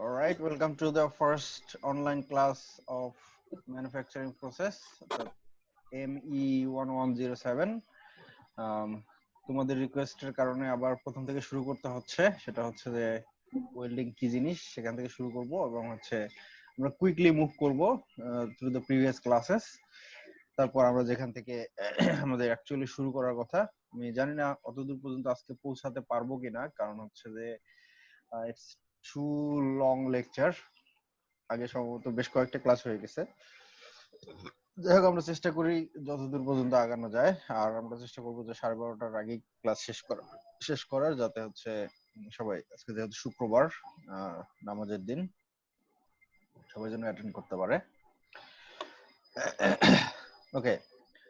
All right, welcome to the first online class of manufacturing process, the ME1107. তোমাদের রিকোয়েস্টের কারণে আবার প্রথম থেকে শুরু করতে হচ্ছে, সেটা হচ্ছে যে ওয়েল্ডিং কি জিনিস সেখান থেকে শুরু করব এবং হচ্ছে আমরা কুইকলি মুভ করব থ্রু দ্য প্রিভিয়াস ক্লাসেস। তারপর আমরা যেখান থেকে আমাদের অ্যাকচুয়ালি শুরু করার কথা, আমি জানি না অতদূর পর্যন্ত আজকে পৌঁছাতে পারবো কিনা, কারণ হচ্ছে যে ইটস টু লং লেকচার। আগে সম্ভবত বেশ কয়েকটা ক্লাস হয়ে গেছে। যাই হোক, আমরা চেষ্টা করি যতদূর পর্যন্ত আগানো যায়, আর আমরা চেষ্টা করবো যে 12:30টার আগেই ক্লাস শেষ করার, যাতে হচ্ছে সবাই, আজকে যেহেতু শুক্রবার নামাজের দিন, সবাই যেন অ্যাটেন্ড করতে পারে। ওকে,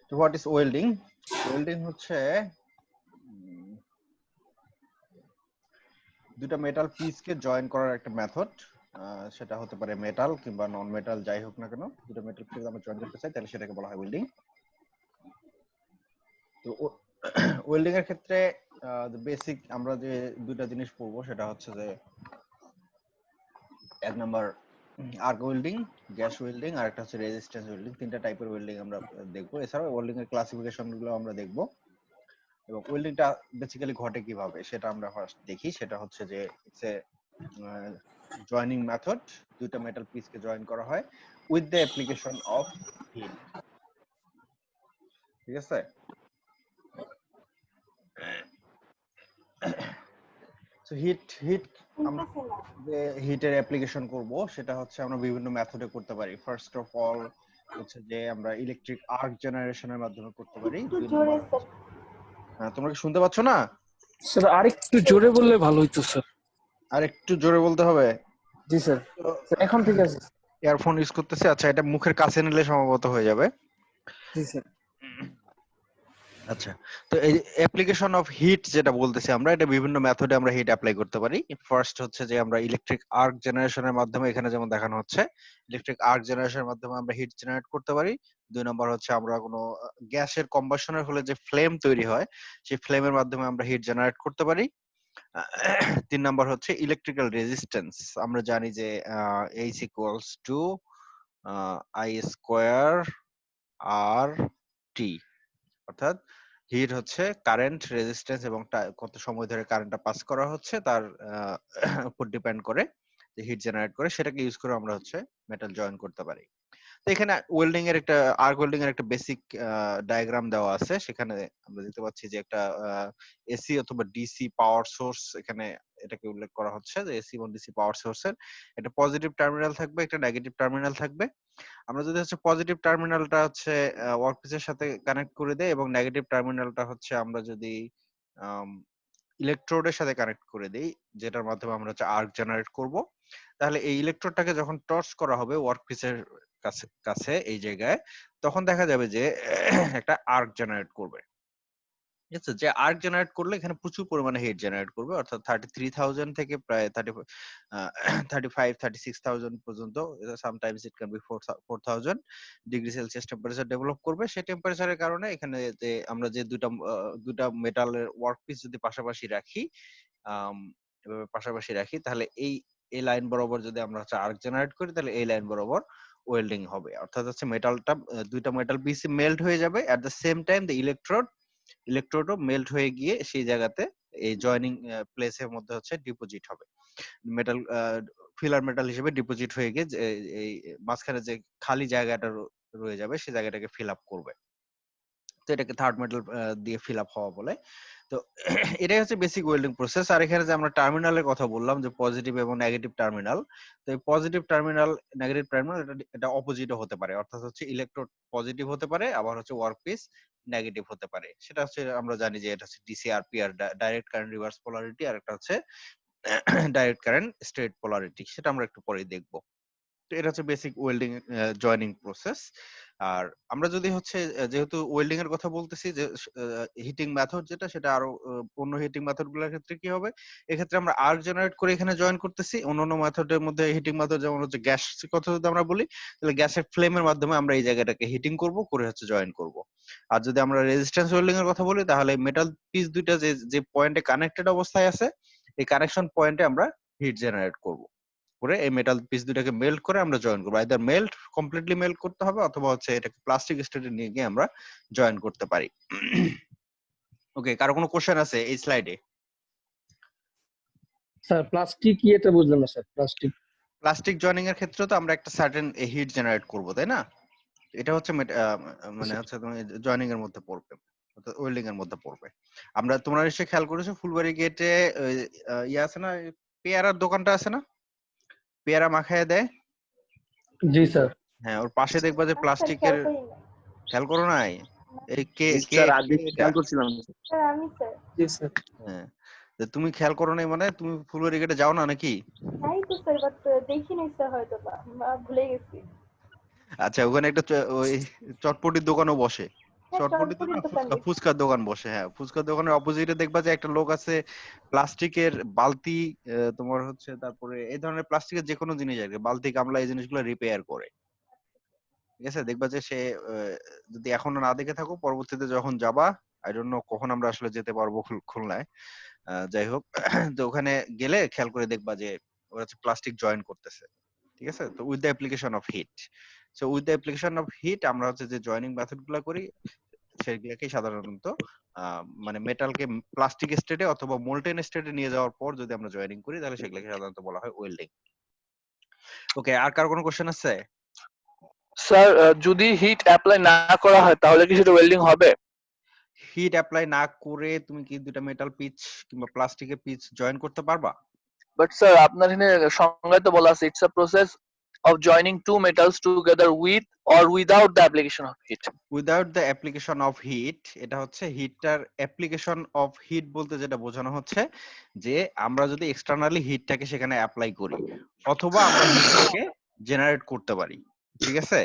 তো হোয়াট ইজ ওয়েল্ডিং? ওয়েল্ডিং হচ্ছে দুটা মেটাল পিসকে জয়েন করার একটা মেথড। সেটা হতে পারে মেটাল কিংবা নন মেটাল, যাই হোক না কেন, দুটো মেটাল পিস আমরা জয়েন করতে চাই তাহলে সেটাকে বলা হয় ওয়েল্ডিং। তো ওয়েল্ডিং এর ক্ষেত্রে বেসিক আমরা যে দুটা জিনিস পড়বো সেটা হচ্ছে যে এক number arc welding, gas welding, আর একটা হচ্ছে রেজিস্ট্যান্স ওয়েল্ডিং। তিনটা টাইপের ওয়েল্ডিং আমরা দেখবো। এছাড়াও ওয়েল্ডিং এর ক্লাসিফিকেশন গুলো আমরা দেখবো, এবং ওয়েল্ডিংটা বেসিক্যালি ঘটে কিভাবে সেটা আমরা ফার্স্ট দেখি। সেটা হচ্ছে যে ইটস এ জয়েনিং মেথড, দুইটা মেটাল পিসকে জয়েন করা হয় with the application of hit. ঠিক আছে? সো হিট আমরা যে হিটের অ্যাপ্লিকেশন করব সেটা হচ্ছে আমরা বিভিন্ন মেথডে করতে পারি। ফার্স্ট অফ অল হচ্ছে যে আমরা ইলেকট্রিক আর্ক জেনারেশনের মাধ্যমে করতে পারি। তোমরা কি শুনতে পাচ্ছ না? স্যার আরেকটু জোরে বললে ভালো হইতো স্যার। আর একটু জোরে বলতে হবে? জি স্যার, এখন ঠিক আছে। ইয়ারফোন ইউজ করতেছি। আচ্ছা, এটা মুখের কাছে নিলে সম্ভবত হয়ে যাবে। জি স্যার। আচ্ছা, তো এই অ্যাপ্লিকেশন অফ হিট যেটা বলতেছি আমরা, এটা বিভিন্ন মেথডে আমরা হিট অ্যাপ্লাই করতে পারি। ফার্স্ট হচ্ছে যে আমরা ইলেকট্রিক আর্ক জেনারেশনের মাধ্যমে, এখানে যেমন দেখানো হচ্ছে ইলেকট্রিক আর্ক জেনারেশনের মাধ্যমে আমরা হিট জেনারেট করতে পারি। দুই নম্বর হচ্ছে আমরা কোনো গ্যাসের কম্বাশনের ফলে যে ফ্লেম তৈরি হয় সেই ফ্লেমের মাধ্যমে আমরা হিট জেনারেট করতে পারি। তিন নম্বর হচ্ছে ইলেকট্রিক্যাল রেজিস্ট্যান্স। আমরা জানি যে H equals to I square আর টি, অর্থাৎ হিট হচ্ছে কারেন্ট, রেজিস্ট্যান্স এবং কত সময় ধরে কারেন্টটা পাস করা হচ্ছে তার উপর ডিপেন্ড করে যে হিট জেনারেট করে, সেটাকে ইউজ করে আমরা হচ্ছে মেটাল জয়েন করতে পারি। তো এখানে ওয়েল্ডিং এর একটা, আর্ক ওয়েল্ডিং এর একটা বেসিক ডায়াগ্রাম দেওয়া আছে। সেখানে আমরা দেখতে পাচ্ছি যে একটা এসি অথবা ডিসি পাওয়ার সোর্স, এখানে এটাকে উল্লেখ করা হচ্ছে যে এসি এবং ডিসি পাওয়ার সোর্সের একটা পজিটিভ টার্মিনাল থাকবে, একটা নেগেটিভ টার্মিনাল থাকবে। আমরা যদি হচ্ছে পজিটিভ টার্মিনালটা হচ্ছে ওয়ার্কপিসের সাথে কানেক্ট করে দেই এবং নেগেটিভ টার্মিনালটা হচ্ছে আমরা যদি ইলেকট্রোডের সাথে কানেক্ট করে দেই, যেটার মাধ্যমে আমরা হচ্ছে আর্ক জেনারেট করব, তাহলে এই ইলেকট্রোডটাকে যখন টর্চ করা হবে ওয়ার্কপিসের কাছে কাছে এই জায়গায়, তখন দেখা যাবে যে একটা আর্ক জেনারেট করবে। ঠিক আছে? যে আর্ক জেনারেট করলে এখানে প্রচুর পরিমাণে হিট জেনারেট করবে, অর্থাৎ 33,000 থেকে প্রায় 35,000-36,000 পর্যন্ত, sometimes it can B 4,000 degree Celsius temperature develop করবে। সেই টেম্পারেচারের কারণে এখানে যে আমরা যে দুটা মেটালের ওয়ার্কপিস যদি পাশাপাশি রাখি, এভাবে পাশাপাশি রাখি, তাহলে এই লাইন বরাবর যদি আমরা হচ্ছে আর্ক জেনারেট করি, তাহলে এই লাইন বরাবর ওয়েল্ডিং হবে। অর্থাৎ হচ্ছে মেটালটা, দুইটা মেটাল পিস মেল্ট হয়ে যাবে, at the same time the ইলেকট্রোডও মেল্ট হয়ে গিয়ে সেই জায়গাতে এই জয়েনিং প্লেসের মধ্যে হচ্ছে ডিপোজিট হবে, মেটাল ফিলার মেটাল হিসেবে ডিপোজিট হয়ে গিয়ে এই মাঝখানে যে খালি জায়গাটা রয়ে যাবে সেই জায়গাটাকে ফিল আপ করবে। তো এটাকে থার্ড মেটাল দিয়ে ফিল আপ হওয়া বলে। তো এটাই হচ্ছে বেসিক ওয়েল্ডিং প্রসেস। আর এখানে যে আমরা টার্মিনালের কথা বললাম যে পজিটিভ এবং নেগেটিভ টার্মিনাল, তো এই পজিটিভ টার্মিনাল, নেগেটিভ টার্মিনাল এটা অপোজিটও হতে পারে, অর্থাৎ হচ্ছে ইলেকট্রোড পজিটিভ হতে পারে, আবার হচ্ছে ওয়ার্কপিস নেগেটিভ হতে পারে। সেটা হচ্ছে আমরা জানি যে এটা হচ্ছে ডিসি-আরপি, আর ডাইরেক্ট কারেন্ট রিভার্স পোলারিটি, আর একটা হচ্ছে ডাইরেক্ট কারেন্ট স্ট্রেট পোলারিটি। সেটা আমরা একটু পরেই দেখবো। তো এটা হচ্ছে বেসিক ওয়েল্ডিং জয়েনিং প্রসেস। আর আমরা যদি হচ্ছে যেহেতু ওয়েল্ডিং এর কথা বলতেছি, যে হিটিং মেথড যেটা, সেটা আরো অন্য হিটিং মেথড গুলোর ক্ষেত্রে কি হবে, এক্ষেত্রে আমরা আর্ক জেনারেট করে এখানে জয়েন করতেছি। অন্যান্য মেথডের মধ্যে হিটিং মেথড যেমন হচ্ছে গ্যাস কথা যদি আমরা বলি, তাহলে গ্যাসের ফ্লেমের মাধ্যমে আমরা এই জায়গাটাকে হিটিং করব, করে হচ্ছে জয়েন করব। আর যদি আমরা রেজিস্ট্যান্স ওয়েল্ডিং এর কথা বলি, তাহলে মেটাল পিস দুইটা যে যে পয়েন্টে কানেক্টেড অবস্থায় আছে, এই কানেকশন পয়েন্টে আমরা হিট জেনারেট করব। করে এই মেটাল পিস দুটাকে মেল্ট করে আমরা জয়েন করবো। আইদার কমপ্লিটলি মেল্ট করতে হবে, অথবা হচ্ছে এটাকে প্লাস্টিক স্টেটে নিয়ে গিয়ে আমরা জয়েন করতে পারি। ওকে, কারো কোনো কোশ্চেন আছে এই স্লাইডে? স্যার প্লাস্টিক এটা বুঝলাম না স্যার, প্লাস্টিক প্লাস্টিক জয়েনিং এর ক্ষেত্রে তো আমরা একটা সার্টেন হিট জেনারেট করব, তাই না? এটা হচ্ছে মানে হচ্ছে তুমি জয়েনিং এর মধ্যে পড়বে, অর্থাৎ ওয়েল্ডিং এর মধ্যে পড়বে। তোমরা নিশ্চয়ই খেয়াল করেছো ফুলবাড়ি গেটে ইয়ে আছে না, পেয়ারার দোকানটা আছে না, পেয়ারা মাখায় দেয়। জি স্যার। হ্যাঁ, ওর পাশে দেখবা যে প্লাস্টিকের, খেয়াল করো নাই? এই কে কে স্যার কে আগে এটা? খেয়াল করছিলাম না। স্যার আমি স্যার। জি স্যার। হ্যাঁ, তো তুমি খেয়াল করো নাই মানে তুমি ফুলবাড়ি গেটে যাও না নাকি? তাই তো স্যার, বাট দেখি নাই স্যার, হয়তো বা ভুলে গেছি। আচ্ছা, ওখানে একটা ওই চটপটির দোকানও বসে। হ্যাঁ, চটপটি তো না, চটপটির দোকান দেখি। ফুচকার দোকান বসে। হ্যাঁ, ফুচকার দোকানের অপোজিটে দেখবা যে একটা লোক আছে, প্লাস্টিকের বালতি, তোমার হচ্ছে তারপরে এই ধরনের প্লাস্টিকের যে কোনো জিনিস আর কি, বালতি গামলা এই জিনিসগুলো রিপেয়ার করে। ঠিক আছে, দেখবা যে সে যদি এখনো না দেখে থাকো, পরবর্তীতে যখন যাবা, আই ডোন্ট নো কখন আমরা আসলে যেতে পারবো খুলনায়, যাই হোক, তো ওখানে গেলে খেয়াল করে দেখবা যে ওরা হচ্ছে প্লাস্টিক জয়েন করতেছে। ঠিক আছে, তো with the application of hit, so with the application of hit আমরা হচ্ছে যে জয়েনিং মেথড গুলো করি, সেগুলোকে সাধারণত মানে মেটালকে প্লাস্টিক স্টেটে অথবা মোল্টেন স্টেটে নিয়ে যাওয়ার পর যদি আমরা জয়েনিং করি, তাহলে সেগুলোকে সাধারণত বলা হয় ওয়েল্ডিং। ওকে, আর কার কোনো কোশ্চেন আছে? স্যার যদি হিট অ্যাপ্লাই না করা হয় তাহলে কি সেটা ওয়েল্ডিং হবে? হিট অ্যাপ্লাই না করে তুমি কি দুটা মেটাল পিচ কিংবা প্লাস্টিকের পিচ জয়েন করতে পারবা? বাট স্যার আপনার এখানে সংজ্ঞায় তো বলা আছে it's a process of joining two metals together with or without the application of heat. Without the application of hit, এটা হচ্ছে হিটটার অ্যাপ্লিকেশন অফ হিট বলতে যেটা বোঝানো হচ্ছে যে আমরা যদি এক্সটার্নালি হিটটাকে সেখানে অ্যাপ্লাই করি, অথবা আমরা হিটটাকে জেনারেট করতে পারি। ঠিক আছে,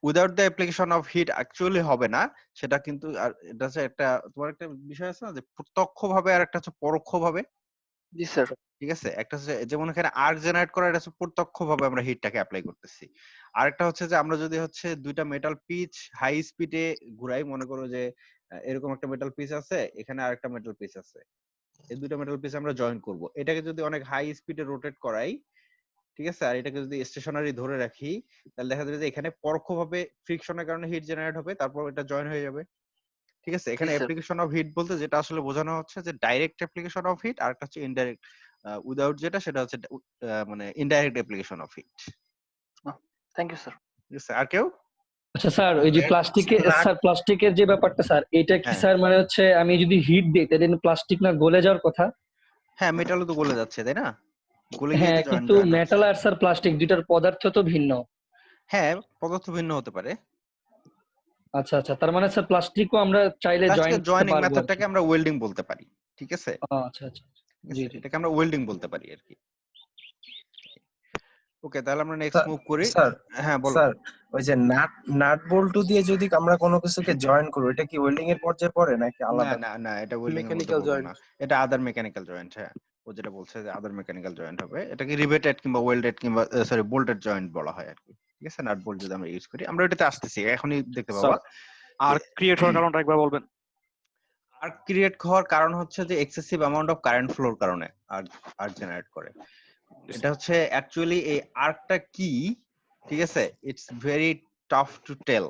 without the application of hit actually হবে না সেটা, কিন্তু এটা হচ্ছে একটা তোমার একটা বিষয় আছে না যে প্রত্যক্ষভাবে আর একটা হচ্ছে পরোক্ষভাবে। জি স্যার। ঠিক আছে, একটা হচ্ছে যেমন এখানে আর্ক জেনারেট করা, এটা হচ্ছে প্রত্যক্ষভাবে আমরা হিটটাকে অ্যাপ্লাই করতেছি। আরেকটা হচ্ছে যে আমরা যদি হচ্ছে দুইটা মেটাল পিচ হাই স্পিডে ঘুরাই, মনে করো যে এরকম একটা মেটাল পিস আছে, এখানে আরেকটা মেটাল পিস আছে, এই দুইটা মেটাল পিস আমরা জয়েন করব, এটাকে যদি অনেক হাই স্পিডে রোটেট করাই, ঠিক আছে, আর এটাকে যদি স্টেশনারি ধরে রাখি, তাহলে দেখা যাবে যে এখানে পরোক্ষভাবে ফ্রিকশনের কারণে হিট জেনারেট হবে, তারপর এটা জয়েন হয়ে যাবে। ঠিক আছে, এখানে অ্যাপ্লিকেশন অফ হিট বলতে যেটা আসলে বোঝানো হচ্ছে যে ডাইরেক্ট অ্যাপ্লিকেশন অফ হিট, আর একটা হচ্ছে ইনডাইরেক্ট উইদাউট, যেটা সেটা হচ্ছে মানে indirect application of heat. Thank you sir. ঠিক আছে, আর কেউ? আচ্ছা স্যার, ওই যে প্লাস্টিকের যে ব্যাপারটা স্যার, এটা কি হ্যাঁ। স্যার মানে হচ্ছে আমি যদি হিট দিই তাহলে প্লাস্টিক না গলে যাওয়ার কথা? হ্যাঁ, মেটালও তো গলে যাচ্ছে, তাই না? গলে গিয়ে হ্যাঁ, তো কিন্তু জয়েন মেটাল আর স্যার প্লাস্টিক দুইটার পদার্থ তো ভিন্ন। হ্যাঁ, পদার্থ ভিন্ন হতে পারে। আচ্ছা আচ্ছা, তার মানে স্যার প্লাস্টিকও আমরা চাইলে জয়েন করতে জয়েনিং পারবো আর কি। মেথডটাকে আমরা ওয়েল্ডিং বলতে পারি। ঠিক আছে, আচ্ছা আচ্ছা, ঠিক জি আছে, জি। এটাকে আমরা ওয়েল্ডিং বলতে পারি আর কি। ওকে, তাহলে আমরা নেক্সট স্যার, মুভ করি। স্যার, হ্যাঁ, বলো। স্যার ওই যে নাট বল্টু দিয়ে যদি আমরা কোনো কিছুকে জয়েন করি, এটা কি ওয়েল্ডিং এর পর্যায়ে পড়ে নাকি না আলাদা? না না, এটা ওয়েল্ডিং এর মধ্যে মেকানিক্যাল পড়বে জয়েন্ট। না, এটা আদার মেকানিক্যাল জয়েন্ট। হ্যাঁ, ও যেটা বলছে যে আদার মেকানিক্যাল জয়েন্ট হবে, এটাকে রিভেটেড কিংবা ওয়েল্ডেড কিংবা সরি বোল্টেড জয়েন্ট বলা হয় আর কি। ঠিক আছে, নাট বোল্ট যদি আমরা ইউজ করি, আমরা এটাতে আসতেছি, এখনই দেখতে পাবা। আর ক্রিয়েট হওয়ার কারণটা একবার বলবেন? আর্ক ক্রিয়েট হওয়ার কারণ হচ্ছে যে excessive amount of current floor কারণে আর্ক জেনারেট করে। এটা হচ্ছে অ্যাকচুয়ালি এই আর্কটা কি, ঠিক আছে, it's very tough to tell.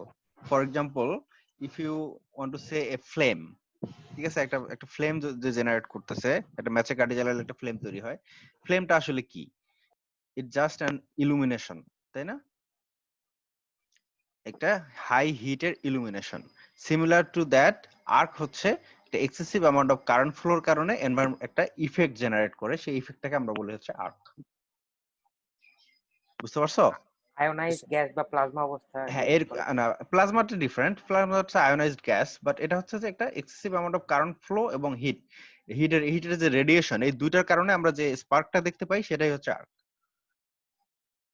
For example, if you want to say a flame, ঠিক আছে, একটা ফ্লেম যে জেনারেট করতেছে, একটা ম্যাচে কাঠি জ্বালালে একটা ফ্লেম তৈরি হয়, ফ্লেমটা আসলে কি? ইট জাস্ট অ্যান ইলুমিনেশন, তাই না? একটা হাই হিটের illumination. Similar to that, arc হচ্ছে একটা excessive amount of current floor কারণে এনভায়রনমেন্ট একটা ইফেক্ট জেনারেট করে, সেই ইফেক্টটাকে আমরা বলি হচ্ছে আর্ক। বুঝতে পারছো? আয়োনাইজড গ্যাস বা প্লাজমা অবস্থা। হ্যাঁ, এর না, প্লাজমাটা ডিফারেন্ট, প্লাজমা হচ্ছে আয়োনাইজড গ্যাস, বাট এটা হচ্ছে যে একটা excessive amount of current flow এবং হিটের যে রেডিয়েশন, এই দুইটার কারণে আমরা যে স্পার্কটা দেখতে পাই সেটাই হচ্ছে আর্ক।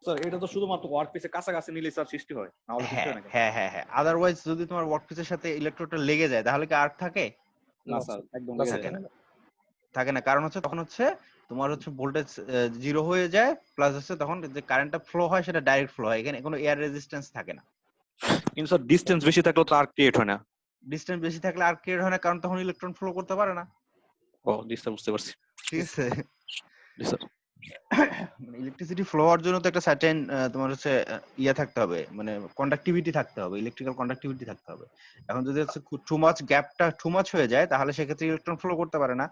স্যার এটা তো শুধুমাত্র ওয়ার্ক পিসের কাছাকাছি নিলে স্যার সৃষ্টি হয়, না হলে সৃষ্টি হ্যাঁ হয় না কেন? হ্যাঁ হ্যাঁ হ্যাঁ, আদারওয়াইজ যদি তোমার ওয়ার্কপিসের সাথে ইলেকট্রোডটা লেগে যায়, তাহলে কি আর্ক থাকে? না স্যার, একদম না, লেগে থাকে যায়। না, থাকে না। কারণ হচ্ছে তখন হচ্ছে তোমার হচ্ছে ভোল্টেজ জিরো হয়ে যায়, প্লাস হচ্ছে তখন যে কারেন্টটা ফ্লো হয় সেটা ডাইরেক্ট ফ্লো হয়, এখানে কোনো এয়ার রেজিস্ট্যান্স থাকে না। কিন্তু স্যার ডিসটেন্স বেশি থাকলেও তো আর ক্রিয়েট হয় না। ডিসটেন্স বেশি থাকলে আর ক্রিয়েট হয় না, কারণ তখন ইলেকট্রন ফ্লো করতে পারে না। ও জি স্যার, বুঝতে পারছি। ঠিক আছে, জি স্যার। মানে ইলেকট্রিসিটি ফ্লো হওয়ার জন্য তো একটা সার্টেন তোমার হচ্ছে ইয়া থাকতে হবে, মানে কন্ডাক্টিভিটি থাকতে হবে, ইলেকট্রিক্যাল কন্ডাক্টিভিটি থাকতে হবে। এখন যদি হচ্ছে টু মাচ গ্যাপটা টু মাচ হয়ে যায় তাহলে সেক্ষেত্রে ইলেকট্রন ফ্লো করতে পারে না।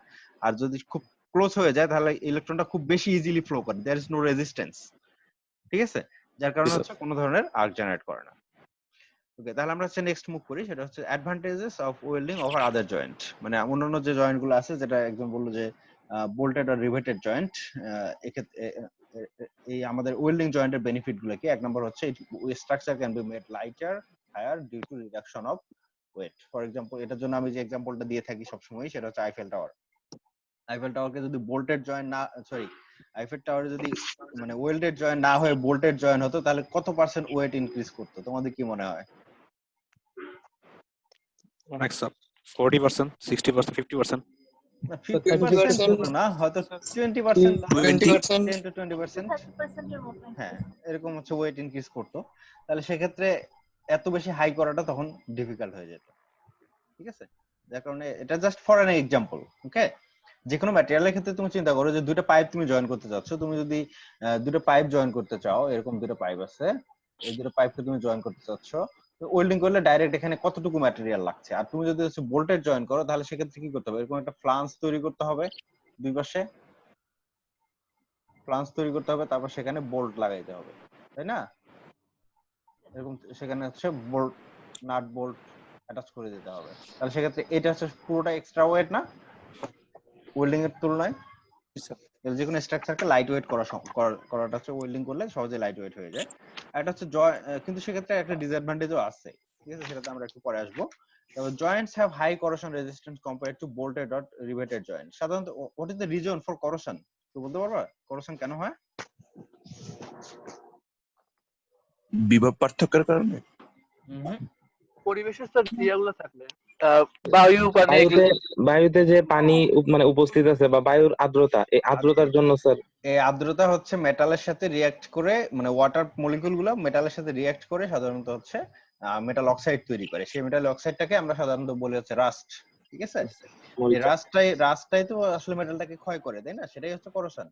আর যদি খুব ক্লোজ হয়ে যায় তাহলে ইলেকট্রনটা খুব বেশি ইজিলি ফ্লো করে, দেয়ার ইজ নো রেজিস্ট্যান্স। ঠিক আছে, যার কারণে হচ্ছে কোনো ধরনের আর্ক জেনারেট করে না। ওকে, তাহলে আমরা হচ্ছে নেক্সট মুভ করি, সেটা হচ্ছে advantages of welding over other joint. মানে অন্যান্য যে জয়েন্ট গুলো আছে, যেটা একজন বললো যে বোল্টেড আর রিভেটেড জয়েন্ট, এক্ষেত্রে এই আমাদের ওয়েল্ডিং জয়েন্টের বেনিফিট গুলো কি? এক নম্বর হচ্ছে structure can be made lighter higher due to reduction of weight. For example, এটার জন্য আমি যে এক্সাম্পলটা দিয়ে থাকি সবসময়, সেটা হচ্ছে আইফেল টাওয়ার। আইফেল টাওয়ারকে যদি বোল্টেড জয়েন্ট না, সরি, আইফেল টাওয়ারে যদি মানে ওয়েল্ডেড জয়েন্ট না হয়ে বোল্টেড জয়েন্ট হতো তাহলে কত পার্সেন্ট ওয়েট ইনক্রিজ করতো? তোমাদের কি মনে হয়? অনেক স্যার, 40%, 60%, 50%। না, 50% না, হয়তো 20%, 10 to 20%, 30% এর মতো। হ্যাঁ, এরকম হচ্ছে ওয়েট ইনক্রিজ করতো। তাহলে সেক্ষেত্রে এত বেশি হাই করাটা তখন ডিফিকাল্ট হয়ে যেত। ঠিক আছে, যার কারণে এটা জাস্ট ফর অ্যান এক্সাম্পল। ওকে, যে কোনো ম্যাটেরিয়ালের ক্ষেত্রে তুমি চিন্তা করো যে দুটো পাইপ তুমি জয়েন করতে চাচ্ছ, তুমি যদি দুটো পাইপ জয়েন করতে চাও, এরকম দুটো পাইপ আছে, এই দুটো পাইপকে তুমি জয়েন করতে চাচ্ছ, ওয়েল্ডিং করলে ডাইরেক্ট এখানে কতটুকু ম্যাটেরিয়াল লাগছে। আর তুমি যদি হচ্ছে বোল্টেড জয়েন করো তাহলে সেক্ষেত্রে কি করতে হবে? এরকম একটা ফ্লান্স তৈরি করতে হবে, দুই পাশে ফ্লান্স তৈরি করতে হবে, তারপর সেখানে বোল্ট লাগাইতে হবে, তাই না? এরকম সেখানে হচ্ছে বোল্ট, নাট বোল্ট অ্যাটাচ করে দিতে হবে। তাহলে সেক্ষেত্রে এটা হচ্ছে পুরোটা এক্সট্রা ওয়েট না ওয়েল্ডিং এর তুলনায়? যে কোনো স্ট্রাকচারকে লাইট ওয়েট করাটা হচ্ছে ওয়েল্ডিং করলে সহজে লাইট ওয়েট হয়ে যায়। আর এটা হচ্ছে কিন্তু সেক্ষেত্রে একটা ডিসঅ্যাডভান্টেজও আছে, ঠিক আছে, সেটাতে আমরা একটু পরে আসবো। তবে joints have high corrosion resistance compared to bolted or riveted joint. সাধারণত what is the reason for corrosion? তো বলতে পারবা করোশন কেন হয়? বিভব পার্থক্যের কারণে। পরিবেশের স্যার ইয়েগুলো থাকলে বায়ু পানি বায়ুতে যে পানি মানে উপস্থিত আছে বা বায়ুর আর্দ্রতা, এই আর্দ্রতার জন্য স্যার এই আর্দ্রতা হচ্ছে মেটালের সাথে রিঅ্যাক্ট করে, মানে ওয়াটার মলিকিউল গুলো মেটালের সাথে রিঅ্যাক্ট করে সাধারণত হচ্ছে মেটাল অক্সাইড তৈরি করে। সেই মেটাল অক্সাইডটাকে আমরা সাধারণত বলি হচ্ছে রাস্ট। ঠিক আছে, এই রাস্টটাই তো আসলে মেটালটাকে ক্ষয় করে, তাই না? সেটাই হচ্ছে corrosion.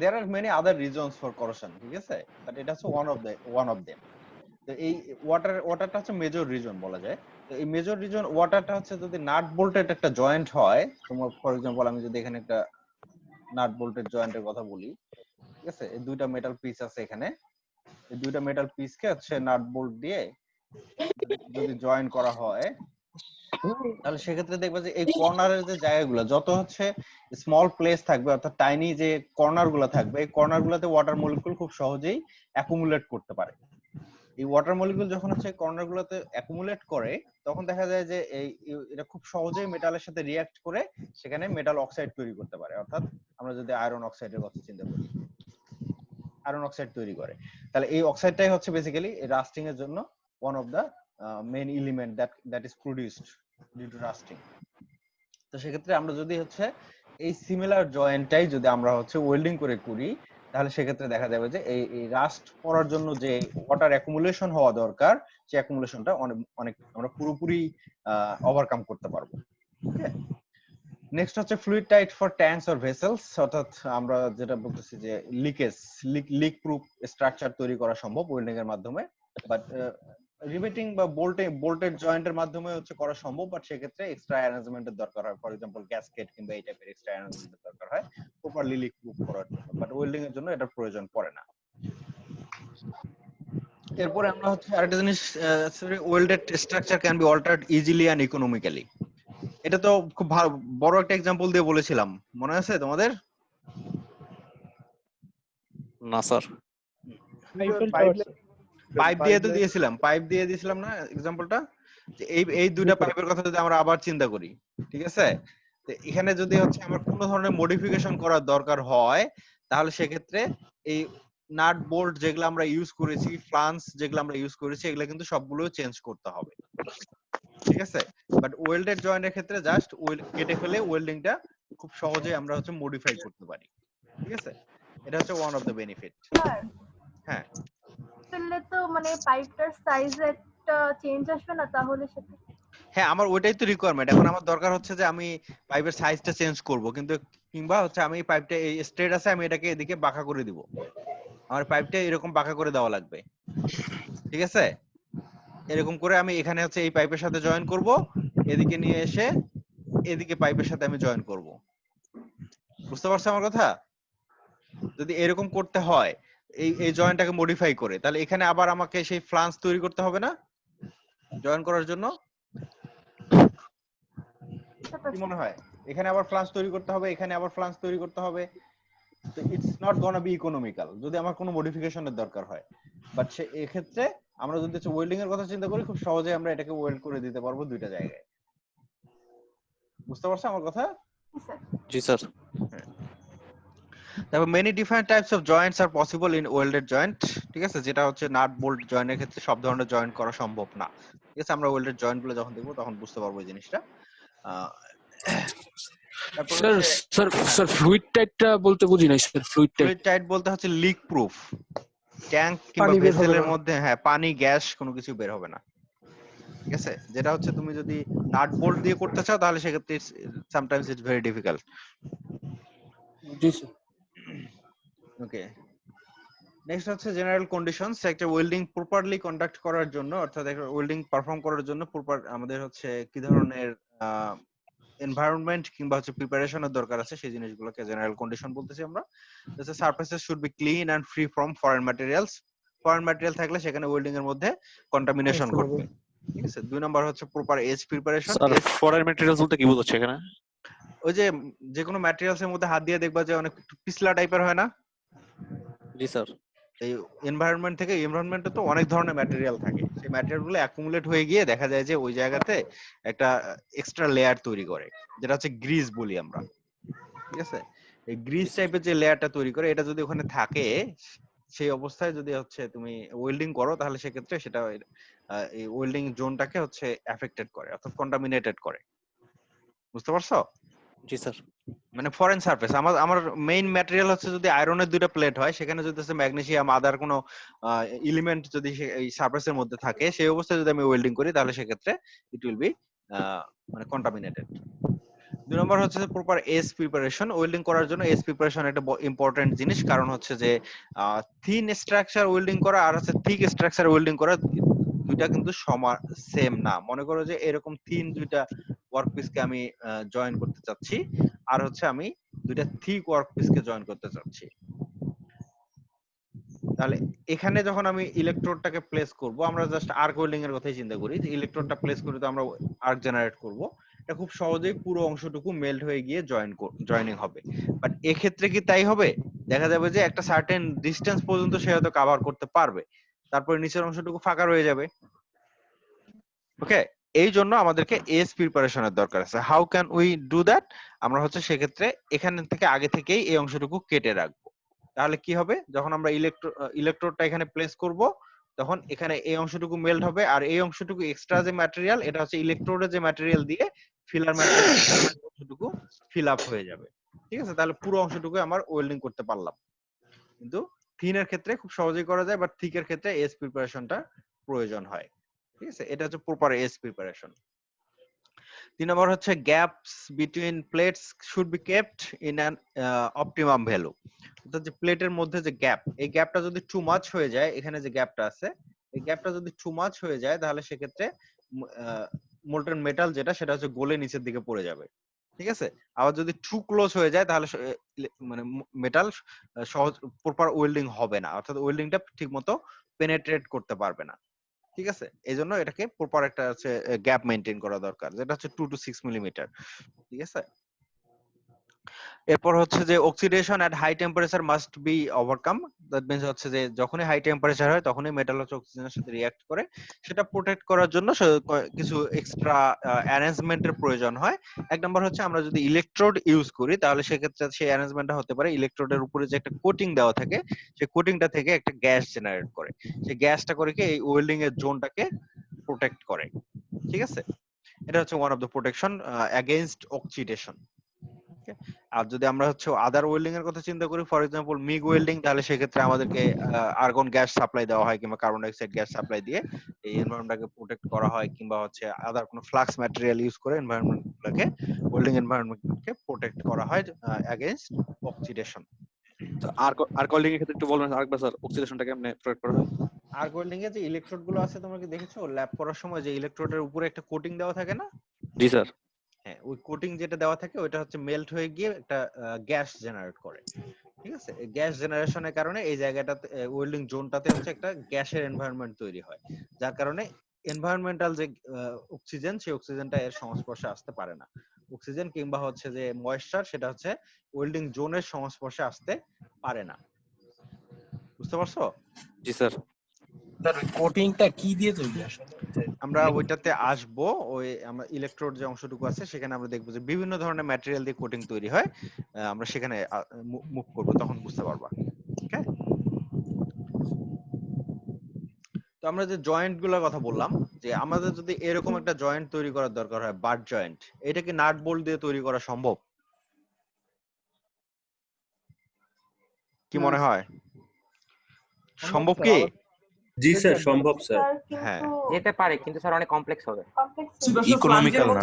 There are many other reasons for corrosion, ঠিক আছে, বাট এটা হচ্ছে ওয়ান অফ দেম। তো এই ওয়াটারটা হচ্ছে মেজর রিজন বলা যায়। তো এই মেজর রিজন ওয়াটারটা হচ্ছে যদি নাট বোল্টেড একটা জয়েন্ট হয়, তোমার ফর এক্সাম্পল আমি যদি এখানে একটা নাট বোল্টেড জয়েন্টের কথা বলি, ঠিক আছে, এই দুইটা মেটাল পিস আছে এখানে, এই দুইটা মেটাল পিসকে হচ্ছে নাট বোল্ট দিয়ে যদি জয়েন করা হয় তাহলে সেক্ষেত্রে দেখবে যে এই কর্নারের যে জায়গাগুলো যত হচ্ছে স্মল প্লেস থাকবে, অর্থাৎ টাইনি যে কর্নার গুলো থাকবে, এই কর্নার গুলোতে ওয়াটার মলিকিউল খুব সহজেই অ্যাকুমুলেট করতে পারে। এই ওয়াটার মলিকিউল যখন হচ্ছে কর্নার গুলোতে অ্যাকুমুলেট করে তখন দেখা যায় যে এটা খুব সহজেই মেটালের সাথে রিঅ্যাক্ট করে সেখানে মেটাল অক্সাইড তৈরি করতে পারে। অর্থাৎ আমরা যদি আয়রন অক্সাইডের কথা চিন্তা করি, আয়রন অক্সাইড তৈরি করে, তাহলে এই অক্সাইডটাই হচ্ছে বেসিক্যালি রাস্টিং এর জন্য one of the main element that is produced due to rusting. তো সেক্ষেত্রে আমরা যদি হচ্ছে এই সিমিলার জয়েন্টটাই যদি আমরা হচ্ছে ওয়েল্ডিং করে করি তাহলে সেক্ষেত্রে দেখা যাবে যে এই রাস্ট করার জন্য যে ওয়াটার অ্যাকুমুলেশন হওয়া দরকার, সেই অ্যাকুমুলেশনটা অনেক আমরা পুরোপুরি ওভারকাম করতে পারবো। ওকে, নেক্সট হচ্ছে fluid tight for tanks or vessels, অর্থাৎ আমরা যেটা বলতেছি যে লিক প্রুফ স্ট্রাকচার তৈরি করা সম্ভব ওয়েল্ডিং এর মাধ্যমে, বাট রিভেটিং বা বোল্টেড জয়েন্টের মাধ্যমে হচ্ছে করা সম্ভব, বাট সেক্ষেত্রে এক্সট্রা অ্যারেঞ্জমেন্টের দরকার হয়। ফর এক্সাম্পল গ্যাসকেট কিংবা এই টাইপের এক্সট্রা অ্যারেঞ্জমেন্টের দরকার হয় প্রপারলি লিক প্রুফ করার জন্য, বাট ওয়েল্ডিং এর জন্য এটার প্রয়োজন পড়ে না। এরপরে আমরা হচ্ছে আরেকটা জিনিস, welded structure can be altered easily and economically. এটা তো খুব বড় একটা এক্সাম্পল দিয়ে বলেছিলাম, মনে আছে তোমাদের? না স্যার, পাইপ দিয়ে দিয়েছিলাম না এক্সাম্পলটা? এই দুইটা পাইপের কথা যদি আমরা আবার চিন্তা করি, ঠিক আছে, তো এখানে যদি হচ্ছে আমার কোনো ধরনের মডিফিকেশন করার দরকার হয় তাহলে সেক্ষেত্রে এই নাট বোল্ট যেগুলো আমরা ইউজ করেছি, ফ্লান্স যেগুলো আমরা ইউজ করেছি, এগুলো কিন্তু সবগুলো চেঞ্জ করতে হবে, ঠিক আছে। বাট ওয়েল্ডেড জয়েন্টের ক্ষেত্রে জাস্ট কেটে ফেলে ওয়েল্ডিংটা খুব সহজেই আমরা হচ্ছে মডিফাই করতে পারি, ঠিক আছে। এটা হচ্ছে ওয়ান অফ দ্য বেনিফিট। হ্যাঁ, ফেললে তো মানে পাইপটার সাইজে একটা চেঞ্জ আসবে না তাহলে সেটা? হ্যাঁ, আমার ওইটাই তো রিকোয়ারমেন্ট। এখন আমার দরকার হচ্ছে যে আমি পাইপের সাইজটা চেঞ্জ করব, কিন্তু কিংবা হচ্ছে আমি এই পাইপটা এই স্ট্রেট আছে, আমি এটাকে এদিকে বাঁকা করে দিব। আমার পাইপটা এরকম বাঁকা করে দেওয়া লাগবে, ঠিক আছে? এরকম করে আমি এখানে হচ্ছে এই পাইপের সাথে জয়েন করব, এদিকে নিয়ে এসে এদিকে পাইপের সাথে আমি জয়েন করব। বুঝতে পারছো আমার কথা? যদি এরকম করতে হয় এই জয়েন্টটাকে মডিফাই করে, তাহলে এখানে আবার আমাকে সেই ফ্লান্স তৈরি করতে হবে না জয়েন করার জন্য? কি মনে হয়? এখানে আবার ফ্লান্স তৈরি করতে হবে, এখানে আবার ফ্লান্স তৈরি করতে হবে। তো it's not gonna be economical যদি আমার কোনো মডিফিকেশনের দরকার হয়। বাট সে এক্ষেত্রে আমরা যদি ওয়েল্ডিং এর কথা চিন্তা করি, খুব সহজে আমরা এটাকে ওয়েল্ড করে দিতে পারবো দুইটা জায়গায়। বুঝতে পারছো আমার কথা? জি স্যার। তারপর many different types of joints are possible in welded joint, ঠিক আছে? যেটা হচ্ছে নাট বোল্ট জয়েন্টের ক্ষেত্রে সব ধরনের জয়েন্ট করা সম্ভব না, ঠিক আছে? আমরা ওয়েল্ডেড জয়েন্ট গুলো যখন দেখবো তখন বুঝতে পারবো এই জিনিসটা। তারপর স্যার স্যার স্যার ফ্লুইড টাইটটা বলতে বুঝি নাই স্যার। ফ্লুইড টাইট বলতে হচ্ছে লিক প্রুফ, ট্যাঙ্ক কিংবা পানি বের হবে ভেসেলের না। মধ্যে হ্যাঁ পানি গ্যাস কোনো কিছু বের হবে না, ঠিক আছে? যেটা হচ্ছে তুমি যদি নাট বোল্ট দিয়ে করতে চাও তাহলে সেক্ষেত্রে sometimes it's very difficult. G sir. Okay, next হচ্ছে জেনারেল কন্ডিশনস। একটা ওয়েল্ডিং প্রপারলি কন্ডাক্ট করার জন্য, অর্থাৎ একটা ওয়েল্ডিং পারফর্ম করার জন্য প্রপার আমাদের হচ্ছে কি ধরনের এনভায়রনমেন্ট কিংবা হচ্ছে প্রিপারেশনের দরকার আছে, সেই জিনিসগুলোকে জেনারেল কন্ডিশন বলতেছি আমরা। Surfaces should be clean and free from foreign materials. Foreign material থাকলে সেখানে ওয়েল্ডিং এর মধ্যে কন্টামিনেশন ঘটবে, ঠিক আছে? 2 নাম্বার হচ্ছে proper edge preparation. Sir foreign materials বলতে কি বোঝাচ্ছে এখানে? ওই যে কোনো ম্যাটেরিয়ালস এর মধ্যে হাত দিয়ে দেখবা যে অনেক পিছলা টাইপের হয় না? জি স্যার। এই এনভায়রনমেন্ট থেকে, এনভায়রনমেন্টে তো অনেক ধরনের ম্যাটেরিয়াল থাকে, সেই ম্যাটেরিয়ালগুলো অ্যাকুমুলেট হয়ে গিয়ে দেখা যায় যে ওই জায়গাতে একটা এক্সট্রা লেয়ার তৈরি করে, যেটা হচ্ছে গ্রিজ বলি আমরা, ঠিক আছে? এই গ্রিজ টাইপের যে লেয়ারটা তৈরি করে, এটা যদি ওখানে থাকে, সেই অবস্থায় যদি হচ্ছে তুমি ওয়েল্ডিং করো তাহলে সেক্ষেত্রে সেটা এই ওয়েল্ডিং জোনটাকে হচ্ছে এফেক্টেড করে, অর্থাৎ কন্টামিনেটেড করে। বুঝতে পারছো? জি স্যার। মানে ফরেন সারফেস আমার মেইন ম্যাটেরিয়াল হচ্ছে যদি আয়রনের দুইটা প্লেট হয়, সেখানে যদি হচ্ছে ম্যাগনেসিয়াম আদার কোনো এলিমেন্ট যদি এই সারফেসের মধ্যে থাকে, সেই অবস্থায় যদি আমি ওয়েল্ডিং করি তাহলে সেক্ষেত্রে ইট উইল বি মানে কন্টামিনেটেড। 2 নম্বর হচ্ছে প্রপার এজ প্রিপারেশন। ওয়েল্ডিং করার জন্য এজ প্রিপারেশন একটা ইম্পর্টেন্ট জিনিস, কারণ হচ্ছে যে থিন স্ট্রাকচার ওয়েল্ডিং করা আর হচ্ছে থিক স্ট্রাকচার ওয়েল্ডিং করা দুইটা কিন্তু সমান সেম না। মনে করো যে এরকম থিন দুইটা ওয়ার্কপিসকে আমি জয়েন করতে চাচ্ছি, আর হচ্ছে আমি দুইটা থিক ওয়ার্কপিসকে জয়েন করতে চাচ্ছি। তাহলে এখানে যখন আমি ইলেকট্রোডটাকে প্লেস করব, আমরা জাস্ট আর্ক ওয়েল্ডিং এর কথাই চিন্তা করি, যে ইলেকট্রোডটা প্লেস করে তো আমরা আর্ক জেনারেট করব, এটা খুব সহজেই পুরো অংশটুকু মেল্ট হয়ে গিয়ে জয়েনিং হবে। বাট এক্ষেত্রে কি তাই হবে? দেখা যাবে যে একটা সার্টেন ডিসটেন্স পর্যন্ত সে হয়তো কভার করতে পারবে, তারপরে নিচের অংশটুকু ফাঁকা রয়ে যাবে। ওকে, এই জন্য আমাদেরকে এজ প্রিপারেশনের দরকার আছে। How can we do that? আমরা হচ্ছে সেক্ষেত্রে এখান থেকে আগে থেকেই এই অংশটুকু কেটে রাখবো। তাহলে কি হবে, যখন আমরা ইলেকট্রোডটা এখানে প্লেস করব, তখন এখানে এই অংশটুকু মেল্ট হবে, আর এই অংশটুকু এক্সট্রা যে ম্যাটেরিয়াল, এটা হচ্ছে ইলেকট্রোডের যে ম্যাটেরিয়াল দিয়ে ফিলার ম্যাটেরিয়াল অংশটুকু ফিল আপ হয়ে যাবে, ঠিক আছে? তাহলে পুরো অংশটুকু আমার ওয়েল্ডিং করতে পারলাম। কিন্তু থিনের ক্ষেত্রে খুব সহজেই করা যায়, বাট থিকের ক্ষেত্রে এজ প্রিপারেশনটা প্রয়োজন হয়, ঠিক আছে? এটা হচ্ছে প্রপার এজ প্রিপারেশন। 3 নম্বর হচ্ছে gaps between plates should be kept in an optimum value. অর্থাৎ যে প্লেটের মধ্যে যে গ্যাপ, এই গ্যাপটা যদি টু মাচ হয়ে যায়, এখানে যে গ্যাপটা আছে, এই গ্যাপটা যদি টু মাচ হয়ে যায় তাহলে সেক্ষেত্রে মোল্টেন মেটাল যেটা, সেটা হচ্ছে গলে নিচের দিকে পড়ে যাবে, ঠিক আছে? আবার যদি টু ক্লোজ হয়ে যায় তাহলে মানে মেটাল সহজ প্রপার ওয়েল্ডিং হবে না, অর্থাৎ ওয়েল্ডিংটা ঠিকমতো পেনেট্রেট করতে পারবে না, ঠিক আছে? এই জন্য এটাকে প্রপার একটা হচ্ছে গ্যাপ মেইনটেইন করা দরকার, যেটা হচ্ছে 2 to 6 মিলিমিটার, ঠিক আছে? এরপর হচ্ছে যে oxidation at high temperature must be overcome. That means হচ্ছে যে যখনই হাই টেম্পারেচার হয় তখনই মেটাল হচ্ছে অক্সিজেনের সাথে রিঅ্যাক্ট করে, সেটা প্রোটেক্ট করার জন্য কিছু এক্সট্রা অ্যারেঞ্জমেন্টের প্রয়োজন হয়। এক নম্বর হচ্ছে আমরা যদি ইলেকট্রোড ইউজ করি তাহলে সেক্ষেত্রে সেই অ্যারেঞ্জমেন্টটা হতে পারে ইলেকট্রোডের উপরে যে একটা কোটিং দেওয়া থাকে, সেই কোটিংটা থেকে একটা গ্যাস জেনারেট করে, সেই গ্যাসটা করে কি এই ওয়েল্ডিং এর জোনটাকে প্রোটেক্ট করে, ঠিক আছে? এটা হচ্ছে one of the protection against oxidation. আর যদি আমরা হচ্ছে আদার ওয়েল্ডিং এর কথা চিন্তা করি, ফর এক্সাম্পল মিগ ওয়েল্ডিং, তাহলে সেক্ষেত্রে আমাদেরকে আর্গন গ্যাস সাপ্লাই দেওয়া হয় কিংবা কার্বন ডাইঅক্সাইড গ্যাস সাপ্লাই দিয়ে এই এনভায়রনমেন্টটাকে প্রোটেক্ট করা হয়, কিংবা হচ্ছে আদার কোনো ফ্লাক্স ম্যাটেরিয়াল ইউজ করে এনভায়রনমেন্ট গুলোকে ওয়েল্ডিং এনভায়রনমেন্টকে প্রোটেক্ট করা হয় এগেইনস্ট অক্সিডেশন। আর্ক ওয়েল্ডিং এর ক্ষেত্রে একটু বলবেন আরেকবার স্যার, অক্সিডেশনটা কেমনে প্রয়োগ করা হয়? আর্ক ওয়েল্ডিং এ যে ইলেকট্রোড গুলো আছে তোমরা কি দেখেছো ল্যাব করার সময় যে ইলেকট্রোডের উপরে একটা কোটিং দেওয়া থাকে না? জি স্যার। হ্যাঁ, ওই কোটিং যেটা দেওয়া থাকে ওইটা হচ্ছে মেল্ট হয়ে গিয়ে একটা গ্যাস জেনারেট করে। ঠিক আছে, এই গ্যাস জেনারেশনের কারণে এই জায়গাটাতে ওয়েল্ডিং জোনটাতে হচ্ছে একটা গ্যাসের এনভায়রনমেন্ট তৈরি হয়, যার কারণে এনভায়রনমেন্টাল যে অক্সিজেন সেই অক্সিজেনটা এর সংস্পর্শে আসতে পারে না। অক্সিজেন কিংবা হচ্ছে যে ময়েশ্চার সেটা হচ্ছে ওয়েল্ডিং জোনের সংস্পর্শে আসতে পারে না। বুঝতে পারছো? জি স্যার। স্যার কোটিংটা কি দিয়ে তৈরি আসলে? আমরা ওইটাতে আসবো, ওই আমরা ইলেকট্রোড যে অংশটুকু আছে সেখানে আমরা দেখবো যে বিভিন্ন ধরনের ম্যাটেরিয়াল দিয়ে কোটিং তৈরি হয়। আমরা সেখানে মুভ করব, তখন বুঝতে পারবা। ওকে, তো আমরা যে জয়েন্ট গুলোর কথা বললাম, যে আমাদের যদি এরকম একটা জয়েন্ট তৈরি করার দরকার হয়, বাট জয়েন্ট, এটা কি নাট বোল্ট দিয়ে তৈরি করা সম্ভব? কি মনে হয় সম্ভব কি? জি স্যার, সম্ভব স্যার। হ্যাঁ, যেতে পারে, কিন্তু স্যার অনেক কমপ্লেক্স হবে। ইকোনমিক্যাল না।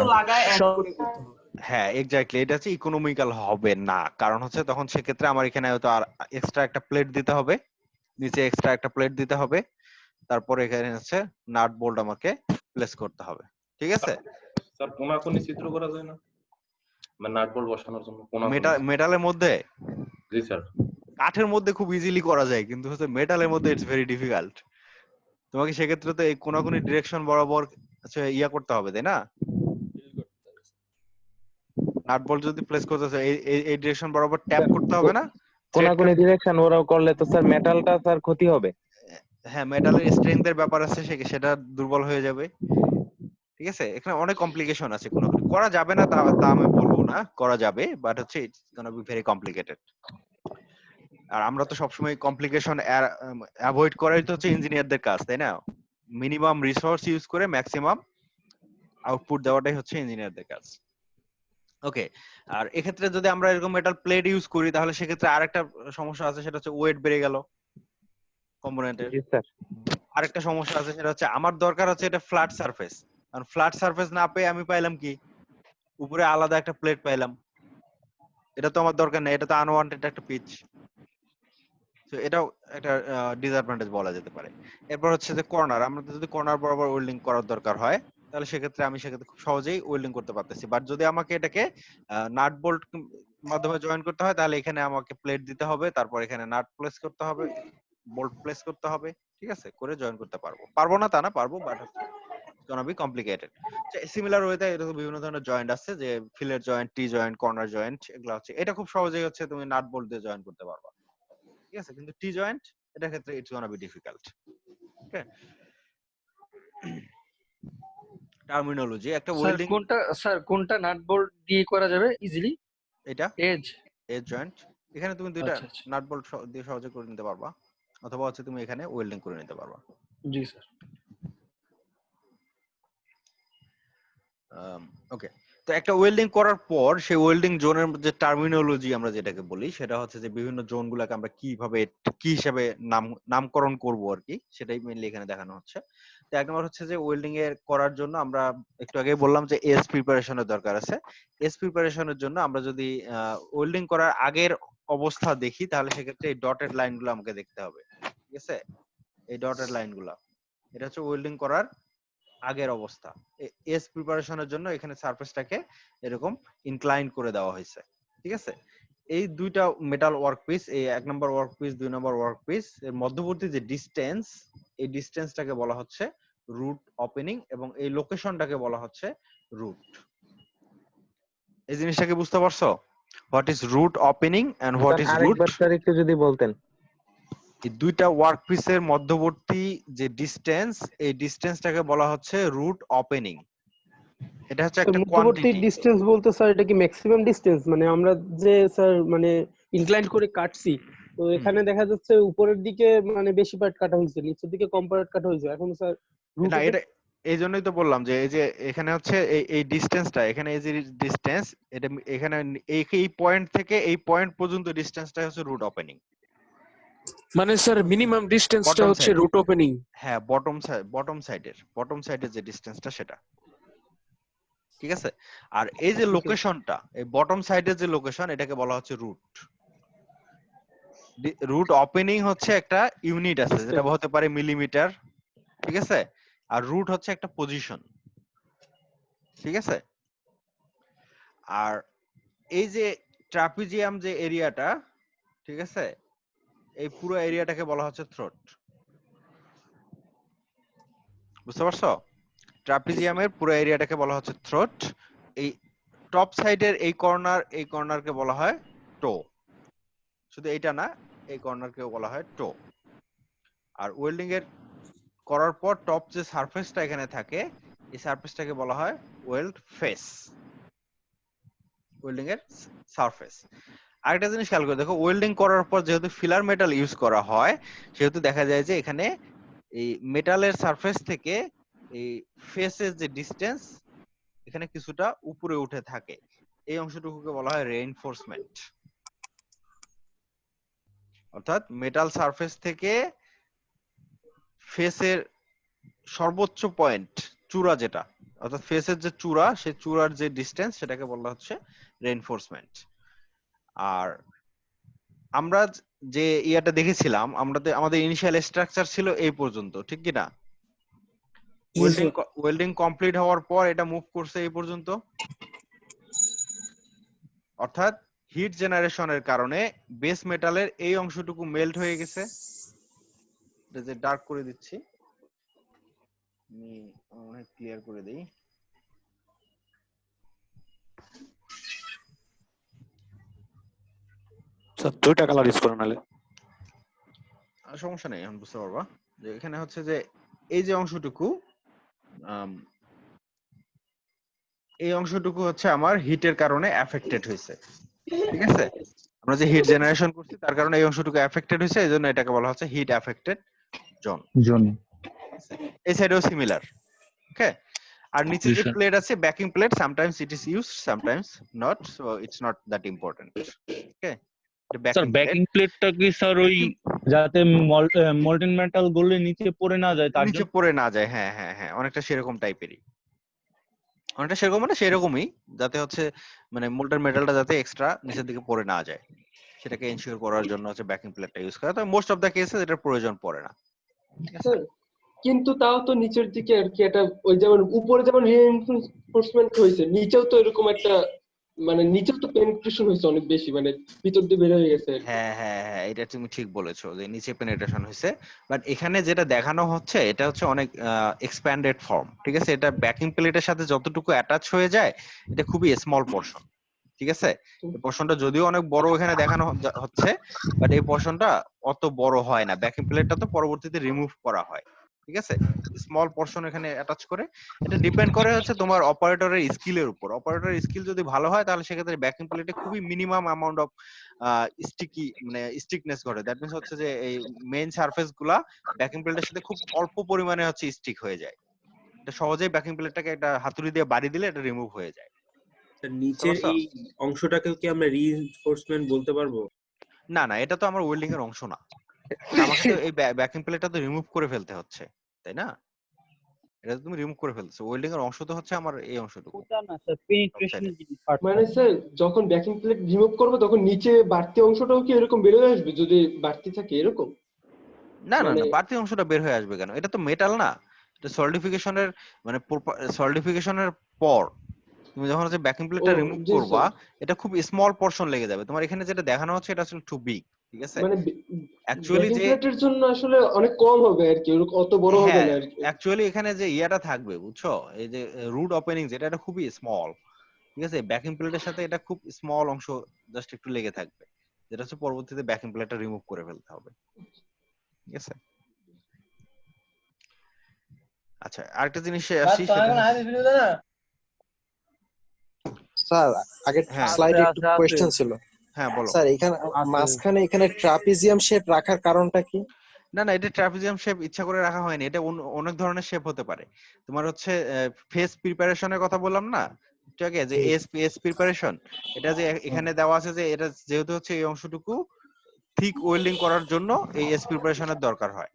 হ্যাঁ এক্স্যাক্টলি, এটা হচ্ছে ইকোনমিক্যাল হবে না। কারণ হচ্ছে তখন সেক্ষেত্রে আমার এখানে হয়তো আর এক্সট্রা একটা প্লেট দিতে হবে, নিচে এক্সট্রা একটা প্লেট দিতে হবে, তারপরে এখানে হচ্ছে নাট বোল্ট আমাকে প্লেস করতে হবে। ঠিক আছে, স্যার কোনাকুনি চিত্র করা যায় না মানে নাট বোল্ট বসানোর জন্য? মেটালের মধ্যে? জি স্যার। কাঠের মধ্যে খুব ইজিলি করা যায়, কিন্তু হচ্ছে মেটালের মধ্যে ইটস ভেরি ডিফিকাল্ট। তোমাকে সেক্ষেত্রে তো এই কোনাকুনি ডিরেকশন বরাবর ইয়া করতে হবে, তাই না? নাট বোল্ট যদি প্লেস করতে চাও এই ডিরেকশন বরাবর ট্যাপ করতে হবে না? কোনাকুনি ডিরেকশন ওরাও করলে তো স্যার মেটালটা স্যার ক্ষতি হবে। হ্যাঁ, মেটালের স্ট্রেংথের ব্যাপার আছে, সেটা দুর্বল হয়ে যাবে। ঠিক আছে, এখানে অনেক কমপ্লিকেশন আছে। কোনাকুনি করা যাবে না তা আমি বলবো না, করা যাবে, বাট হচ্ছে it's gonna be very complicated. আর আমরা তো সবসময় কমপ্লিকেশন অ্যাভয়েড করাই তো হচ্ছে ইঞ্জিনিয়ারদের কাজ, তাই না? মিনিমাম রিসোর্স ইউজ করে ম্যাক্সিমাম আউটপুট দেওয়াটাই হচ্ছে ইঞ্জিনিয়ারদের কাজ। ওকে, আর এক্ষেত্রে যদি আমরা এরকম মেটাল প্লেট ইউজ করি তাহলে সেক্ষেত্রে আরেকটা সমস্যা আছে, সেটা হচ্ছে ওয়েট বেড়ে গেল কম্পোনেন্টের। জি স্যার। আরেকটা সমস্যা আছে, সেটা হচ্ছে আমার দরকার হচ্ছে এটা ফ্ল্যাট সারফেস। কারণ ফ্ল্যাট সারফেস না পেয়ে আমি পাইলাম কি, উপরে আলাদা একটা প্লেট পাইলাম। এটা তো আমার দরকার নেই, এটা তো আনওয়ান্টেড একটা পিচ। তো এটাও একটা ডিসঅ্যাডভান্টেজ বলা যেতে পারে। এরপর হচ্ছে যে কর্নার, আমরা যদি কর্নার বরাবর ওয়েল্ডিং করার দরকার হয় তাহলে সেক্ষেত্রে আমি খুব সহজেই ওয়েল্ডিং করতে পারতেছি। বাট যদি আমাকে এটাকে নাট বোল্ট মাধ্যমে জয়েন করতে হয় তাহলে এখানে আমাকে প্লেট দিতে হবে, তারপর এখানে নাট প্লেস করতে হবে, বোল্ট প্লেস করতে হবে। ঠিক আছে, করে জয়েন করতে পারবো না তা না, পারবো, but gonna be complicated. Similar ওয়েতে এরকম বিভিন্ন ধরনের জয়েন্ট আছে, যে ফিলের জয়েন্ট, টি জয়েন্ট, কর্নার জয়েন্ট, এগুলো হচ্ছে এটা খুব সহজেই হচ্ছে তুমি নাট বোল্ট দিয়ে জয়েন করতে পারবা। ঠিক আছে, কিন্তু টি জয়েন্ট এটার ক্ষেত্রে it's gonna be difficult. Okay, terminology একটা ওয়েল্ডিং। কোনটা নাট বোল্ট দিয়ে করা যাবে ইজিলি? এটা এজ জয়েন্ট, এখানে তুমি দুইটা নাট বোল্ট দিয়ে সহজে করে নিতে পারবা, অথবা হচ্ছে তুমি এখানে ওয়েল্ডিং করে নিতে পারবা। জি স্যার। ওকে, তো একটা ওয়েল্ডিং করার পর সেই ওয়েল্ডিং জোনের যে টার্মিনোলজি আমরা যেটাকে বলি, সেটা হচ্ছে যে বিভিন্ন জোন গুলাকে আমরা কিভাবে কি হিসাবে নামকরণ করব আর কি, সেটাই মেইনলি এখানে দেখানো হচ্ছে। তো এক নম্বর হচ্ছে যে ওয়েল্ডিং এর করার জন্য আমরা একটু আগে বললাম যে এস প্রিপারেশনের দরকার আছে। এস প্রিপারেশনের জন্য আমরা যদি ওয়েল্ডিং করার আগের অবস্থা দেখি তাহলে সেক্ষেত্রে এই ডটেড লাইনগুলো আমাকে দেখতে হবে। ঠিক আছে, এই ডটেড লাইনগুলো এটা হচ্ছে ওয়েল্ডিং করার আগের অবস্থা। এস প্রিপারেশনের জন্য এখানে সারফেসটাকে এরকম ইনক্লাইন করে দেওয়া হয়েছে। ঠিক আছে, এই দুইটা মেটাল ওয়ার্কপিস, এই এক নম্বর ওয়ার্কপিস, দুই নম্বর ওয়ার্কপিস এর মধ্যবর্তী যে ডিসটেন্স, এই ডিসটেন্সটাকে বলা হচ্ছে রুট ওপেনিং, এবং এই লোকেশনটাকে বলা হচ্ছে রুট। এই জিনিসটাকে বুঝতে পারছো? What is root opening and what is root? আরেকবার স্যার একটু যদি বলতেন। এই দুইটা ওয়ার্কপিসের মধ্যবর্তী যে ডিসটেন্স, এই ডিসটেন্সটাকে বলা হচ্ছে রুট ওপেনিং। এটা হচ্ছে একটা মধ্যবর্তী ডিসটেন্স বলতে স্যার এটা কি ম্যাক্সিমাম ডিসটেন্স? মানে আমরা যে স্যার মানে ইনক্লাইন করে কাটছি, তো এখানে দেখা যাচ্ছে উপরের দিকে মানে বেশি পার্ট কাটা হয়েছে, নিচের দিকে কম পার্ট কাটা হয়েছে। এখন স্যার না, এটা এই জন্যই তো বললাম যে এই যে এখানে হচ্ছে এই ডিসটেন্সটা, এখানে এই যে ডিসটেন্স, এটা এখানে এই পয়েন্ট থেকে এই পয়েন্ট পর্যন্ত ডিসটেন্সটা হচ্ছে রুট ওপেনিং। মানে স্যার মিনিমাম ডিসটেন্সটা হচ্ছে রুট ওপেনিং। হ্যাঁ, বটম সাইডের যে ডিসটেন্সটা সেটা। ঠিক আছে? আর এই যে লোকেশনটা, এই বটম সাইডের যে লোকেশন, এটাকে বলা হচ্ছে রুট। রুট ওপেনিং হচ্ছে একটা ইউনিট আছে, যেটা হতে পারে মিলিমিটার, ঠিক আছে? আর রুট হচ্ছে একটা পজিশন, ঠিক আছে? আর এই যে ট্রাপিজিয়াম যে এরিয়াটা, ঠিক আছে, এই পুরো এরিয়াটাকে বলা হচ্ছে থ্রোট। বুঝতে পারছো? ট্রাপিজিয়ামের পুরো এরিয়াটাকে বলা হচ্ছে থ্রোট। এই টপ সাইডের এই কর্নারকে বলা হয় টো। শুধু এইটা না, এই কর্নারকেও বলা হয় টো। আর ওয়েল্ডিং এর করার পর টপ যে সারফেসটা এখানে থাকে, এই সারফেসটাকে বলা হয় ওয়েল্ড ফেস। ওয়েল্ডিং এর সারফেস। আরেকটা জিনিস খেয়াল করে দেখো, ওয়েল্ডিং করার পর যেহেতু ফিলার মেটাল ইউজ করা হয়, সেহেতু দেখা যায় যে এখানে এই মেটালের সারফেস থেকে এই ফেসের যে ডিসটেন্স, এখানে কিছুটা উপরে উঠে থাকে। এই অংশটুকুকে বলা হয় রেইনফোর্সমেন্ট। অর্থাৎ মেটাল সারফেস থেকে ফেসের সর্বোচ্চ পয়েন্ট, চূড়া যেটা, অর্থাৎ ফেসের যে চূড়া, সেই চূড়ার যে ডিসটেন্স, সেটাকে বলা হচ্ছে রেইনফোর্সমেন্ট। আর আমরা যে ইয়াটা দেখেছিলাম, আমাদের ইনিশিয়াল স্ট্রাকচার ছিল এই পর্যন্ত, ঠিক কি না? ওয়েল্ডিং কমপ্লিট হওয়ার পর এটা মুভ করছে এই পর্যন্ত। অর্থাৎ হিট জেনারেশনের কারণে বেস মেটালের এই অংশটুকু মেল্ট হয়ে গেছে। এটা যে ডার্ক করে দিচ্ছি, আমি অনেক ক্লিয়ার করে দেই। স্যার দুইটা কালার ইউজ করে নালে সমস্যা নেই, এখন বুঝতে পারবা যে এখানে হচ্ছে যে এই যে অংশটুকু, এই অংশটুকু হচ্ছে আমার হিটের কারণে এফেক্টেড হয়েছে, ঠিক আছে? আমরা যে হিট জেনারেশন করছি তার কারণে এই অংশটুকু এফেক্টেড হয়েছে, এইজন্য এটাকে বলা হচ্ছে হিট এফেক্টেড জোন। এই সাইডেও সিমিলার, ওকে? আর নিচে যে প্লেট আছে, backing plate, sometimes it is used, sometimes not, so it's not that important, okay? Sir backing প্লেটটা কি স্যার ওই যাতে মোল্টেন মেটাল গুলো নিচে পড়ে না যায়, তার নিচে পড়ে না যায়, হ্যাঁ হ্যাঁ হ্যাঁ, অনেকটা সেরকম টাইপেরই, অনেকটা সেরকম মানে সেরকমই, যাতে হচ্ছে মানে মোল্টেন মেটালটা যাতে এক্সট্রা নিচের দিকে পড়ে না যায়, সেটাকে এনশিওর করার জন্য হচ্ছে ব্যাকিং প্লেটটা ইউজ করা। তবে মোস্ট অফ দ্য কেসে এটার প্রয়োজন পড়ে না। কিন্তু তাও তো নিচের দিকে আর কি এটা, ওই যেমন উপরে যেমন রিইনফোর্সমেন্ট হয়েছে, নিচেও তো এরকম একটা, মানে নিচেও তো পেনিট্রেশন হয়েছে অনেক বেশি, মানে ভিতর দিয়ে বের হয়ে গেছে। হ্যাঁ হ্যাঁ হ্যাঁ, এটা তুমি ঠিক বলেছো যে নিচে পেনিট্রেশন হয়েছে, বাট এখানে যেটা দেখানো হচ্ছে এটা হচ্ছে অনেক এক্সপ্যান্ডেড ফর্ম, ঠিক আছে? এটা ব্যাকিং প্লেটের সাথে যতটুকু অ্যাটাচ হয়ে যায়, এটা খুবই স্মল পোর্শন, ঠিক আছে? এই পোর্শনটা যদিও অনেক বড় এখানে দেখানো হচ্ছে, বাট এই পোর্শনটা অত বড় হয় না। ব্যাকিং প্লেটটা তো পরবর্তীতে রিমুভ করা হয়, ঠিক আছে? স্মল পোর্শন এখানে অ্যাটাচ করে। এটা ডিপেন্ড করে হচ্ছে তোমার অপারেটরের স্কিলের উপর। অপারেটরের স্কিল যদি ভালো হয়, তাহলে সেক্ষেত্রে ব্যাকিং প্লেটে খুবই মিনিমাম অ্যামাউন্ট অফ স্টিকনেস ঘটে। দ্যাট মিন্স হচ্ছে যে এই মেইন সারফেস গুলা ব্যাকিং প্লেটের সাথে খুব অল্প পরিমাণে হচ্ছে স্টিক হয়ে যায়। এটা সহজেই ব্যাকিং প্লেটটাকে একটা হাতুড়ি দিয়ে বাড়ি দিলে এটা রিমুভ হয়ে যায়। নিচের এই অংশটাকে কি আমরা রিইনফোর্সমেন্ট বলতে পারবো? না না, এটা তো আমার ওয়েল্ডিং এর অংশ না। আমাকে তো এই ব্যাকিং প্লেটটা তো রিমুভ করে ফেলতে হচ্ছে, তাই না? এটা তো তুমি রিমুভ করে ফেলছো। ওয়েল্ডিং এর অংশ তো হচ্ছে আমার এই অংশটুকু। ওটা না স্যার, পেনিট্রেশনের জিনিস। মানে স্যার যখন ব্যাকিং প্লেট রিমুভ করব তখন নিচে বাড়তি অংশটাও কি এরকম বের হয়ে আসবে যদি বাড়তি থাকে এরকম? না না না, বাড়তি অংশটা বের হয়ে আসবে কেন? এটা তো মেটাল না। এটা সলিডিফিকেশনের মানে সলিডিফিকেশনের পর তুমি যখন হচ্ছে ব্যাকিং প্লেটটা রিমুভ করবা, এটা খুব স্মল পোরশন লেগে যাবে। তোমার এখানে যেটা দেখানো হচ্ছে এটা আসলে টু বিগ, ঠিক আছে? মানে অ্যাকচুয়ালি যে প্লেটের জন্য আসলে অনেক কম হবে আর কি, অত বড় হবে না আর কি। অ্যাকচুয়ালি এখানে যে ইয়াটা থাকবে, বুঝছো, এই যে রুট ওপেনিং যেটা, এটা খুবই স্মল, ঠিক আছে? ব্যাকিং প্লেটের সাথে এটা খুব স্মল অংশ জাস্ট একটু লেগে থাকবে, যেটা হচ্ছে পরবর্তীতে ব্যাকিং প্লেটটা রিমুভ করে ফেলতে হবে, ঠিক আছে? আচ্ছা, আরেকটা জিনিসে আসি, স্যার আগের স্লাইডে একটু কোশ্চেন ছিল। হ্যাঁ বলো স্যার এখানে মাঝখানে এখানে ট্রাপিজিয়াম শেপ রাখার কারণটা কি? না না, এটা ট্রাপিজিয়াম শেপ ইচ্ছা করে রাখা হয়নি। এটা অনেক ধরনের শেপ হতে পারে। তোমার হচ্ছে ফেস প্রিপারেশনের কথা বললাম না একটু আগে, যে এস প্রিপারেশন, এটা যে এখানে দেওয়া আছে, যে এটা যেহেতু হচ্ছে এই অংশটুকু থিক ওয়েল্ডিং করার জন্য এই এস প্রিপারেশনের দরকার হয়,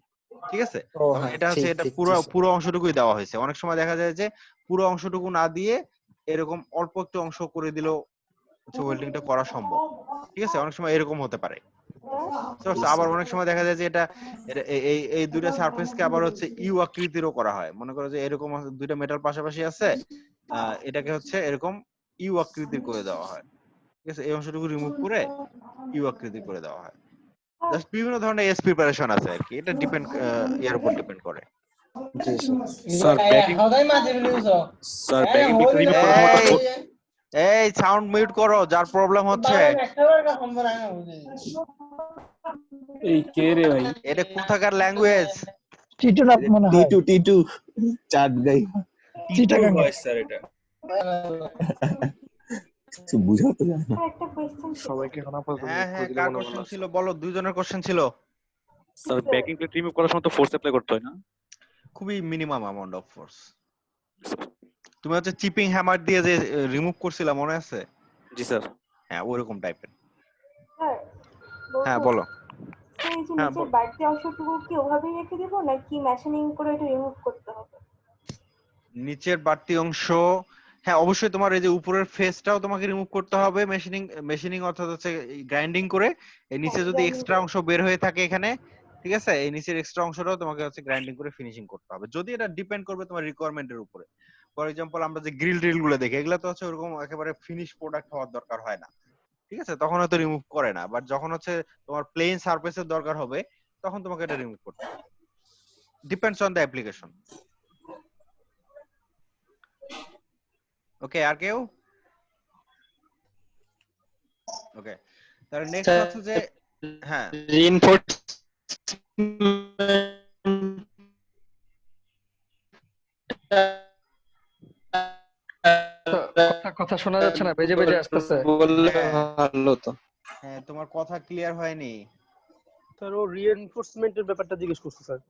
ঠিক আছে? এটা হচ্ছে এটা পুরো অংশটুকুই দেওয়া হয়েছে। অনেক সময় দেখা যায় যে পুরো অংশটুকু না দিয়ে এরকম অল্প একটু অংশ করে দিলেও হচ্ছে ওয়েল্ডিংটা করা সম্ভব। ঠিক আছে, অনেক সময় এরকম হতে পারে। আবার অনেক সময় দেখা যায় যে এই দুইটা সারফেসকে আবার হচ্ছে ইউ আকৃতিরও করা হয়। মনে করো যে এরকম দুইটা মেটাল পাশাপাশি আছে, এটাকে হচ্ছে এরকম ইউ আকৃতির করে দেওয়া হয়। ঠিক আছে, এই অংশটুকু রিমুভ করে ইউ আকৃতি করে দেওয়া হয়। জাস্ট বিভিন্ন ধরনের এস প্রিপারেশন আছে আর কি, এটা ডিপেন্ড এর উপর ডিপেন্ড করে। স্যার ব্যাকিং রিমুভ করার সময় তো এই সাউন্ড মিউট করো, যার প্রবলেম হচ্ছে। এই কে রে ভাই? এটা কোথাকার ল্যাঙ্গুয়েজ? টিটুনাথ মনে হয়। টিটু চাট গাই চিটাগাং ভয়েস স্যার এটা। কিছু বুঝাতে জানে না। একটা কোশ্চেন সবাইকে হ্যাঁ হ্যাঁ, কার কোশ্চেন ছিল বলো? দুইজনের কোশ্চেন ছিল। স্যার ব্যাকিং প্লেট রিমুভ করার সময় তো ফোর্স অ্যাপ্লাই করতে হয় না? খুবই মিনিমাম অ্যামাউন্ট অফ ফোর্স। তুমি হচ্ছে চিপিং হ্যামার দিয়ে যে রিমুভ করছিলা, মনে আছে? জি স্যার। হ্যাঁ, ওরকম টাইপের। স্যার হ্যাঁ বলো। এই যে হ্যাঁ, নিচের বাড়তি অংশটুকু কি ওভাবেই রেখে দেব নাকি মেশিনিং করে এটা রিমুভ করতে হবে? নিচের বাড়তি অংশ, হ্যাঁ অবশ্যই তোমার এই যে উপরের ফেসটাও তোমাকে রিমুভ করতে হবে মেশিনিং অর্থাৎ হচ্ছে গ্রাইন্ডিং করে। এই নিচে যদি এক্সট্রা অংশ বের হয়ে থাকে এখানে, ঠিক আছে, এই নিচের এক্সট্রা অংশটাও তোমাকে হচ্ছে গ্রাইন্ডিং করে ফিনিশিং করতে হবে। যদি এটা ডিপেন্ড করবে তোমার রিকোয়ারমেন্টের উপরে। ফর এক্সাম্পল আমরা যে গ্রিল ড্রিল গুলো দেখি, এগুলো তো হচ্ছে ওরকম একেবারে ফিনিশ প্রোডাক্ট হওয়ার দরকার হয় না। ঠিক আছে, তখন হয়তো রিমুভ করে না, বাট যখন হচ্ছে তোমার প্লেন সারফেসের দরকার হবে তখন তোমাকে এটা রিমুভ করতে হবে। Depends on the application. Okay, আর কেউ? ওকে, তাহলে নেক্সট হচ্ছে যে হ্যাঁ কথা শোনা যাচ্ছে না, বেজে বেজে আসতেছে। বললে ভালো তো। হ্যাঁ, তোমার কথা ক্লিয়ার হয়নি। স্যার ও রিইনফোর্সমেন্টের ব্যাপারটা জিজ্ঞেস করছে স্যার।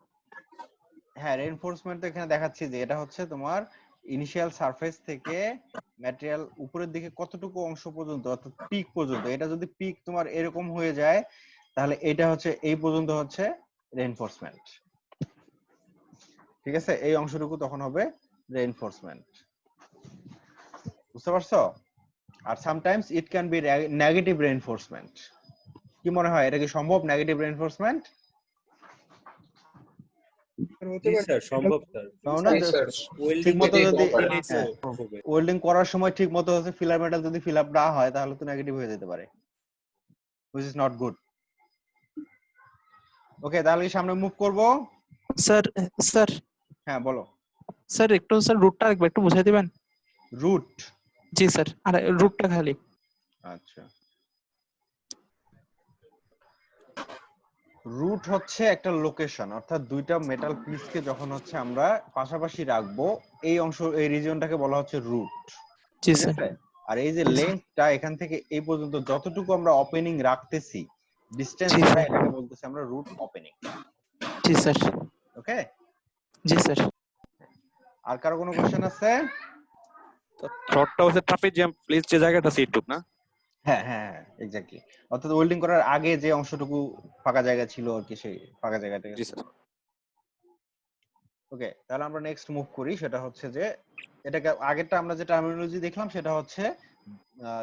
হ্যাঁ, রিইনফোর্সমেন্ট এখানে দেখাচ্ছি যে এটা হচ্ছে তোমার ইনিশিয়াল সারফেস থেকে ম্যাটেরিয়াল উপরের দিকে কতটুকু অংশ পর্যন্ত, অর্থাৎ পিক পর্যন্ত। এটা যদি পিক তোমার এরকম হয়ে যায় তাহলে এটা হচ্ছে এই পর্যন্ত হচ্ছে রিইনফোর্সমেন্ট। ঠিক আছে, এই অংশটুকু তখন হবে রিইনফোর্সমেন্ট। বুঝতে পারছো? আর sometimes it can be negative reinforcement. কি মনে হয়, এটা কি সম্ভব নেগেটিভ রিইনফোর্সমেন্ট? জি স্যার, সম্ভব স্যার। ঠিকমতো যদি ওয়েল্ডিং করার সময় ঠিকমতো হচ্ছে ফিলার মেটাল যদি ফিল আপ না হয় তাহলে তো নেগেটিভ হয়ে যেতে পারে, which is not good. ওকে, তাহলে কি সামনে মুভ করব? স্যার হ্যাঁ বলো। স্যার একটু স্যার রুটটা একটু বুঝাই দিবেন? রুট? জি স্যার, আর রুটটা খালি। আচ্ছা, রুট হচ্ছে একটা লোকেশন, অর্থাৎ দুইটা মেটাল পিসকে যখন হচ্ছে আমরা পাশাপাশি রাখবো এই অংশ, এই রিজিয়নটাকে বলা হচ্ছে রুট। জি স্যার। আর এই যে লেন্থটা এখান থেকে এই পর্যন্ত যতটুকু আমরা ওপেনিং রাখতেছি, ডিসটেন্সটা, এটাকে বলতেছি আমরা রুট ওপেনিং। জি স্যার। ওকে, জি স্যার। আর কারো কোনো কোশ্চেন আছে? থ্রডটা হচ্ছে ট্রাপিজিয়াম প্লেস যে জায়গাটা সেটুক না? হ্যাঁ হ্যাঁ হ্যাঁ, এক্স্যাক্টলি। অর্থাৎ ওয়েল্ডিং করার আগে যে অংশটুকু ফাঁকা জায়গা ছিল আর কি, সেই ফাঁকা জায়গাটা। জি স্যার। ওকে, তাহলে আমরা নেক্সট মুভ করি। সেটা হচ্ছে যে এটাকে আগেরটা আমরা যে টার্মিনোলজি দেখলাম সেটা হচ্ছে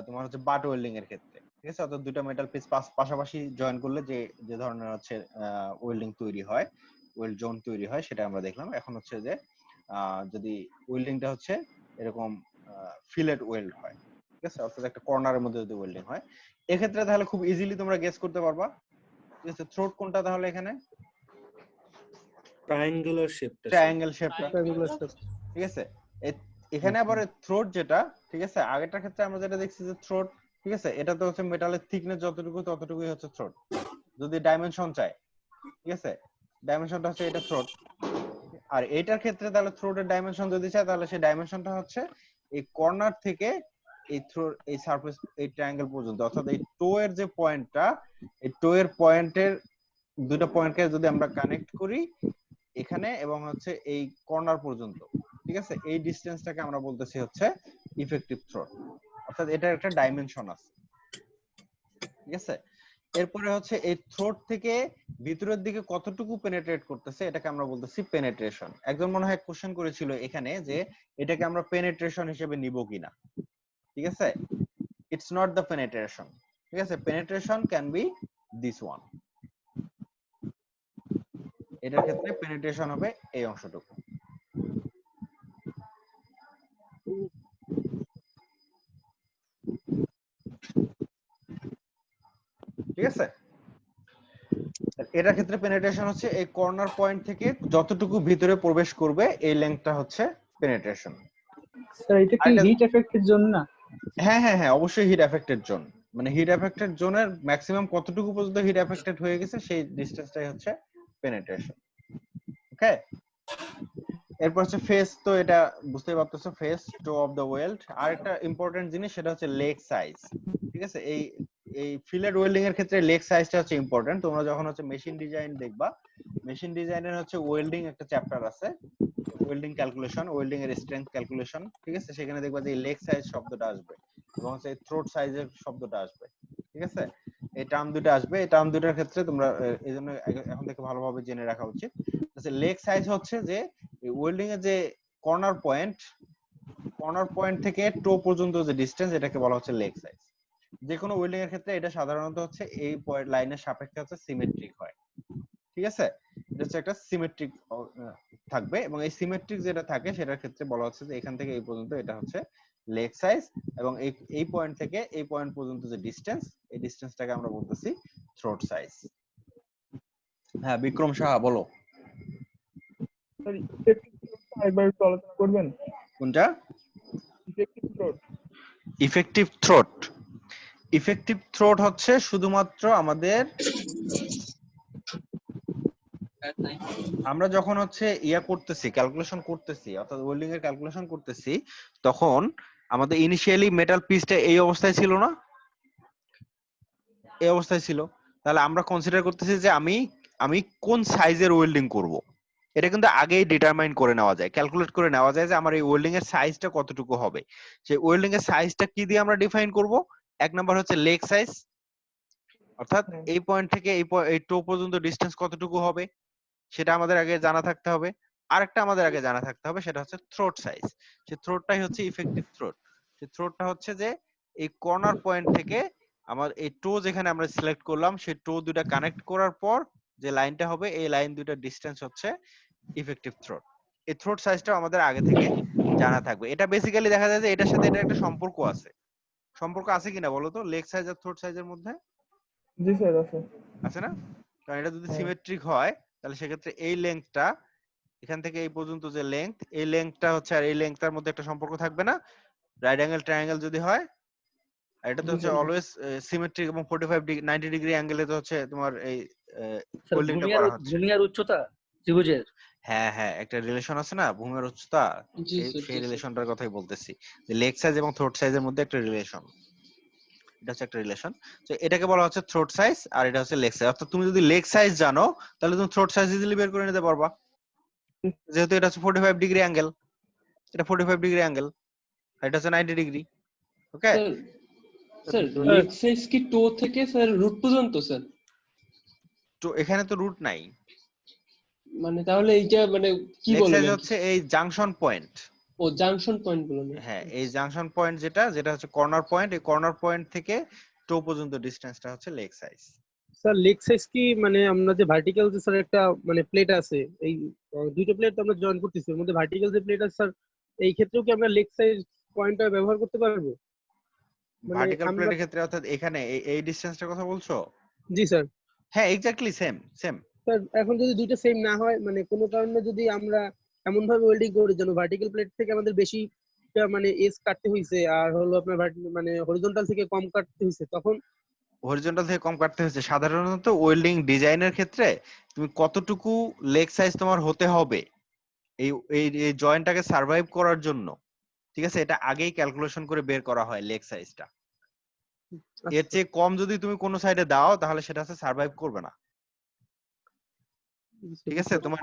তোমার হচ্ছে বাট ওয়েল্ডিং এর ক্ষেত্রে। ঠিক আছে, অর্থাৎ দুটো মেটাল পিস পাশাপাশি জয়েন করলে যে যে ধরনের হচ্ছে ওয়েল্ডিং তৈরি হয়, ওয়েল্ড জোন তৈরি হয়, সেটা আমরা দেখলাম। এখন হচ্ছে যে যদি ওয়েল্ডিংটা হচ্ছে এরকম ফিলেট ওয়েল্ড হয়, ঠিক আছে, অর্থাৎ একটা কর্নারের মধ্যে যদি ওয়েল্ডিং হয়, এক্ষেত্রে তাহলে খুব ইজিলি তোমরা গেস করতে পারবা। ঠিক আছে, থ্রোট কোনটা তাহলে এখানে? ট্রায়াঙ্গুলার শেপটা। ট্রায়াঙ্গেল শেপটা, ঠিক আছে। এখানে আবার থ্রোট যেটা, ঠিক আছে, আগেরটার ক্ষেত্রে আমরা যেটা দেখছি যে থ্রোট, ঠিক আছে, এটা তো হচ্ছে মেটালের থিকনেস যতটুকু ততটুকুই হচ্ছে থ্রোট। যদি ডাইমেনশন চাই, ঠিক আছে, ডাইমেনশনটা হচ্ছে এটা থ্রোট। আর এইটার ক্ষেত্রে তাহলে থ্রোটের ডাইমেনশন যদি চাই তাহলে সেই ডাইমেনশনটা হচ্ছে এই কর্নার থেকে এই সারফেস, এই ট্রায়াঙ্গেল পর্যন্ত, অর্থাৎ এই টো এর যে পয়েন্টটা, এই টো এর পয়েন্টের দুটো পয়েন্টকে যদি আমরা কানেক্ট করি এখানে এবং হচ্ছে এই কর্নার পর্যন্ত, ঠিক আছে, এই ডিসটেন্সটাকে আমরা বলতেছি হচ্ছে ইফেক্টিভ থ্রোট। অর্থাৎ এটার একটা ডাইমেনশন আছে, ঠিক আছে। এরপরে হচ্ছে এই থ্রোট থেকে ভিতরের দিকে কতটুকু পেনেট্রেট করতেছে এটাকে আমরা বলতেছি পেনেট্রেশন। একজন মনে হয় কোশ্চেন করেছিল এখানে যে এটাকে আমরা পেনেট্রেশন হিসেবে নিব কিনা। ঠিক আছে, ইটস নট দ্য পেনেট্রেশন। ঠিক আছে, penetration can be this one. এটার ক্ষেত্রে পেনেট্রেশন হবে এই অংশটুকু। ঠিক আছে, এটার ক্ষেত্রে পেনেট্রেশন হচ্ছে এই কর্নার পয়েন্ট থেকে যতটুকু ভিতরে প্রবেশ করবে এই লেংথটা হচ্ছে পেনেট্রেশন। স্যার এটা কি হিট এফেক্টের জন্য না? হ্যাঁ হ্যাঁ হ্যাঁ, অবশ্যই হিট এফেক্টেড জোন। মানে হিট এফেক্টেড জোনের ম্যাক্সিমাম কতটুকু পর্যন্ত হিট এফেক্টেড হয়ে গেছে সেই ডিসটেন্সটাই হচ্ছে পেনেট্রেশন। ওকে, এরপর হচ্ছে ফেস, তো এটা বুঝতেই পারতেছো, face toe of the weld. আর একটা ইম্পর্টেন্ট জিনিস সেটা হচ্ছে লেগ সাইজ। ঠিক আছে, এই ফিলেট ওয়েল্ডিং এর ক্ষেত্রে লেগ সাইজটা হচ্ছে ইম্পর্টেন্ট। তোমরা যখন হচ্ছে মেশিন ডিজাইন দেখবা, মেশিন ডিজাইনের হচ্ছে ওয়েল্ডিং একটা চ্যাপ্টার আছে, ওয়েল্ডিং ক্যালকুলেশন, ওয়েল্ডিং এর স্ট্রেংথ ক্যালকুলেশন। ঠিক আছে, সেখানে দেখবা যে লেগ সাইজ শব্দটা আসবে এবং হচ্ছে থ্রোট সাইজের শব্দটা আসবে। ঠিক আছে, এই টার্ম দুটো আসবে। এই টার্ম দুটোর ক্ষেত্রে তোমরা এইজন্য এখন থেকে ভালোভাবে জেনে রাখা উচিত। লেগ সাইজ হচ্ছে যে ওয়েল্ডিং এর যে কর্নার পয়েন্ট থেকে টো পর্যন্ত যে ডিসটেন্স, এটাকে বলা হচ্ছে লেগ সাইজ। যে কোনো ওয়েল্ডিং এর ক্ষেত্রে এটা সাধারণত হচ্ছে এই লাইনের সাপেক্ষে হচ্ছে সিমেট্রিক হয়। ঠিক আছে, এটা হচ্ছে একটা সিমেট্রিক থাকবে এবং এই সিমেট্রিক যেটা থাকে সেটার ক্ষেত্রে বলা হচ্ছে যে এখান থেকে এই পর্যন্ত এটা হচ্ছে লেগ সাইজ এবং এই পয়েন্ট থেকে এই পয়েন্ট পর্যন্ত যে ডিসটেন্স, এই ডিসটেন্সটাকে আমরা বলতেছি থ্রোট সাইজ। হ্যাঁ, বিক্রম সাহা বলো। একবার একটু আলোচনা করবেন? কোনটা? Effective throat. Effective throat, effective throat হচ্ছে শুধুমাত্র আমাদের আমরা যখন হচ্ছে ইয়া করতেছি, ক্যালকুলেশন করতেছি, অর্থাৎ ওয়েল্ডিং এর ক্যালকুলেশন করতেছি, তখন আমাদের ইনিশিয়ালি মেটাল পিসটা এই অবস্থায় ছিল না, এই অবস্থায় ছিল। তাহলে আমরা কনসিডার করতেছি যে আমি কোন সাইজের ওয়েল্ডিং করব। এটা কিন্তু আগেই ডিটারমাইন করে নেওয়া যায়, ক্যালকুলেট করে নেওয়া যায় যে আমার এই ওয়েল্ডিং এর সাইজটা কতটুকু হবে। সেই ওয়েল্ডিং এর সাইজটা কি দিয়ে আমরা ডিফাইন করব? এক নাম্বার হচ্ছে লেগ সাইজ, অর্থাৎ এই পয়েন্ট থেকে এই টো পর্যন্ত ডিসটেন্স কতটুকু হবে সেটা আমাদের আগে জানা থাকতে হবে। আরেকটা আমাদের আগে জানা থাকতে হবে, সেটা হচ্ছে থ্রোট সাইজ। সেই থ্রোটটাই হচ্ছে ইফেক্টিভ থ্রোট। সেই থ্রোটটা হচ্ছে যে এই কর্নার পয়েন্ট থেকে আমার এই টো যেখানে আমরা সিলেক্ট করলাম, সেই টো দুটো কানেক্ট করার পর যে লাইনটা হবে, এই লাইন দুটোর ডিসটেন্স হচ্ছে ইফেক্টিভ থ্রোট। এই থ্রোট সাইজটা আমাদের আগে থেকে জানা থাকবে। এটা বেসিক্যালি দেখা যায় যে এটার সাথে এটা একটা সম্পর্ক আছে। সম্পর্ক আছে কিনা বলো তো লেগ সাইজ আর থ্রোট সাইজের মধ্যে? জি স্যার, আছে। আছে না? কারণ এটা যদি সিমেট্রিক হয় তাহলে সেক্ষেত্রে এই লেংথটা এখান থেকে এই পর্যন্ত যে লেংথ, এই লেংথটা হচ্ছে আর এই লেংথটার মধ্যে একটা সম্পর্ক থাকবে না। রাইট অ্যাঙ্গেল ট্রায়াঙ্গেল যদি হয়, আর এটা তো হচ্ছে অলওয়েজ সিমেট্রিক এবং 45 ডিগ্রি 90 ডিগ্রি অ্যাঙ্গেলে তো হচ্ছে তোমার এই ওয়েল্ডিংটা করা হচ্ছে। ভূমি আর উচ্চতা ত্রিভুজের, হ্যাঁ হ্যাঁ, একটা রিলেশন আছে না ভূমির উচ্চতা, সেই রিলেশনটার কথাই বলতেছি যে লেগ সাইজ এবং থ্রোট সাইজের মধ্যে একটা রিলেশন। এটা হচ্ছে একটা রিলেশন। তো এটাকে বলা হচ্ছে থ্রোট সাইজ আর এটা হচ্ছে লেগ সাইজ। অর্থাৎ তুমি যদি লেগ সাইজ জানো তাহলে তুমি থ্রোট সাইজ ইজিলি বের করে নিতে পারবা, যেহেতু এটা হচ্ছে 45 ডিগ্রি অ্যাঙ্গেল, এটা 45 ডিগ্রি অ্যাঙ্গেল, আর এটা হচ্ছে 90 degree. Okay sir, leg size কি টো থেকে স্যার রুট পর্যন্ত? স্যার তো এখানে তো রুট নাই, মানে তাহলে এইটা মানে কি লেগ বলবেন? সাইজ হচ্ছে এই জাংশন পয়েন্ট। ও জাংশন পয়েন্ট বলেন? হ্যাঁ, এই জাংশন পয়েন্ট যেটা হচ্ছে কর্নার পয়েন্ট, এই কর্নার পয়েন্ট থেকে টো পর্যন্ত ডিসটেন্সটা হচ্ছে leg size. Sir leg size কি মানে আমরা যে ভার্টিক্যাল যে স্যার একটা মানে প্লেট আছে, এই দুইটা প্লেট আমরা জয়েন করতেছি, এর মধ্যে ভার্টিক্যাল যে প্লেট আছে স্যার, এই ক্ষেত্রেও কি আমরা লেগ সাইজ পয়েন্টটা ব্যবহার করতে পারবো? ভার্টিক্যাল প্লেটের ক্ষেত্রে অর্থাৎ এখানে এই ডিসটেন্সটার কথা বলছো? জি স্যার। হ্যাঁ, এক্স্যাক্টলি সেম। স্যার এখন যদি দুইটা সেম না হয়, মানে কোনো কারণে যদি আমরা এমন ভাবে ওয়েল্ডিং করি যেন ভার্টিক্যাল প্লেট থেকে আমাদের বেশি মানে এজ কাটতে হইছে আর হলো আপনার মানে হরিজন্টাল থেকে কম কাটতে হইছে, তখন হরিজন্টাল থেকে কম কাটতে হচ্ছে। সাধারণত ওয়েল্ডিং ডিজাইনের ক্ষেত্রে তুমি কতটুকু লেগ সাইজ তোমার হতে হবে এই এই জয়েন্টটাকে সার্ভাইভ করার জন্য, ঠিক আছে, এটা আগেই ক্যালকুলেশন করে বের করা হয় লেগ সাইজটা। এর চেয়ে কম যদি তুমি কোনো সাইডে দাও তাহলে সেটা হচ্ছে সার্ভাইভ করবে না। ঠিক আছে, তোমার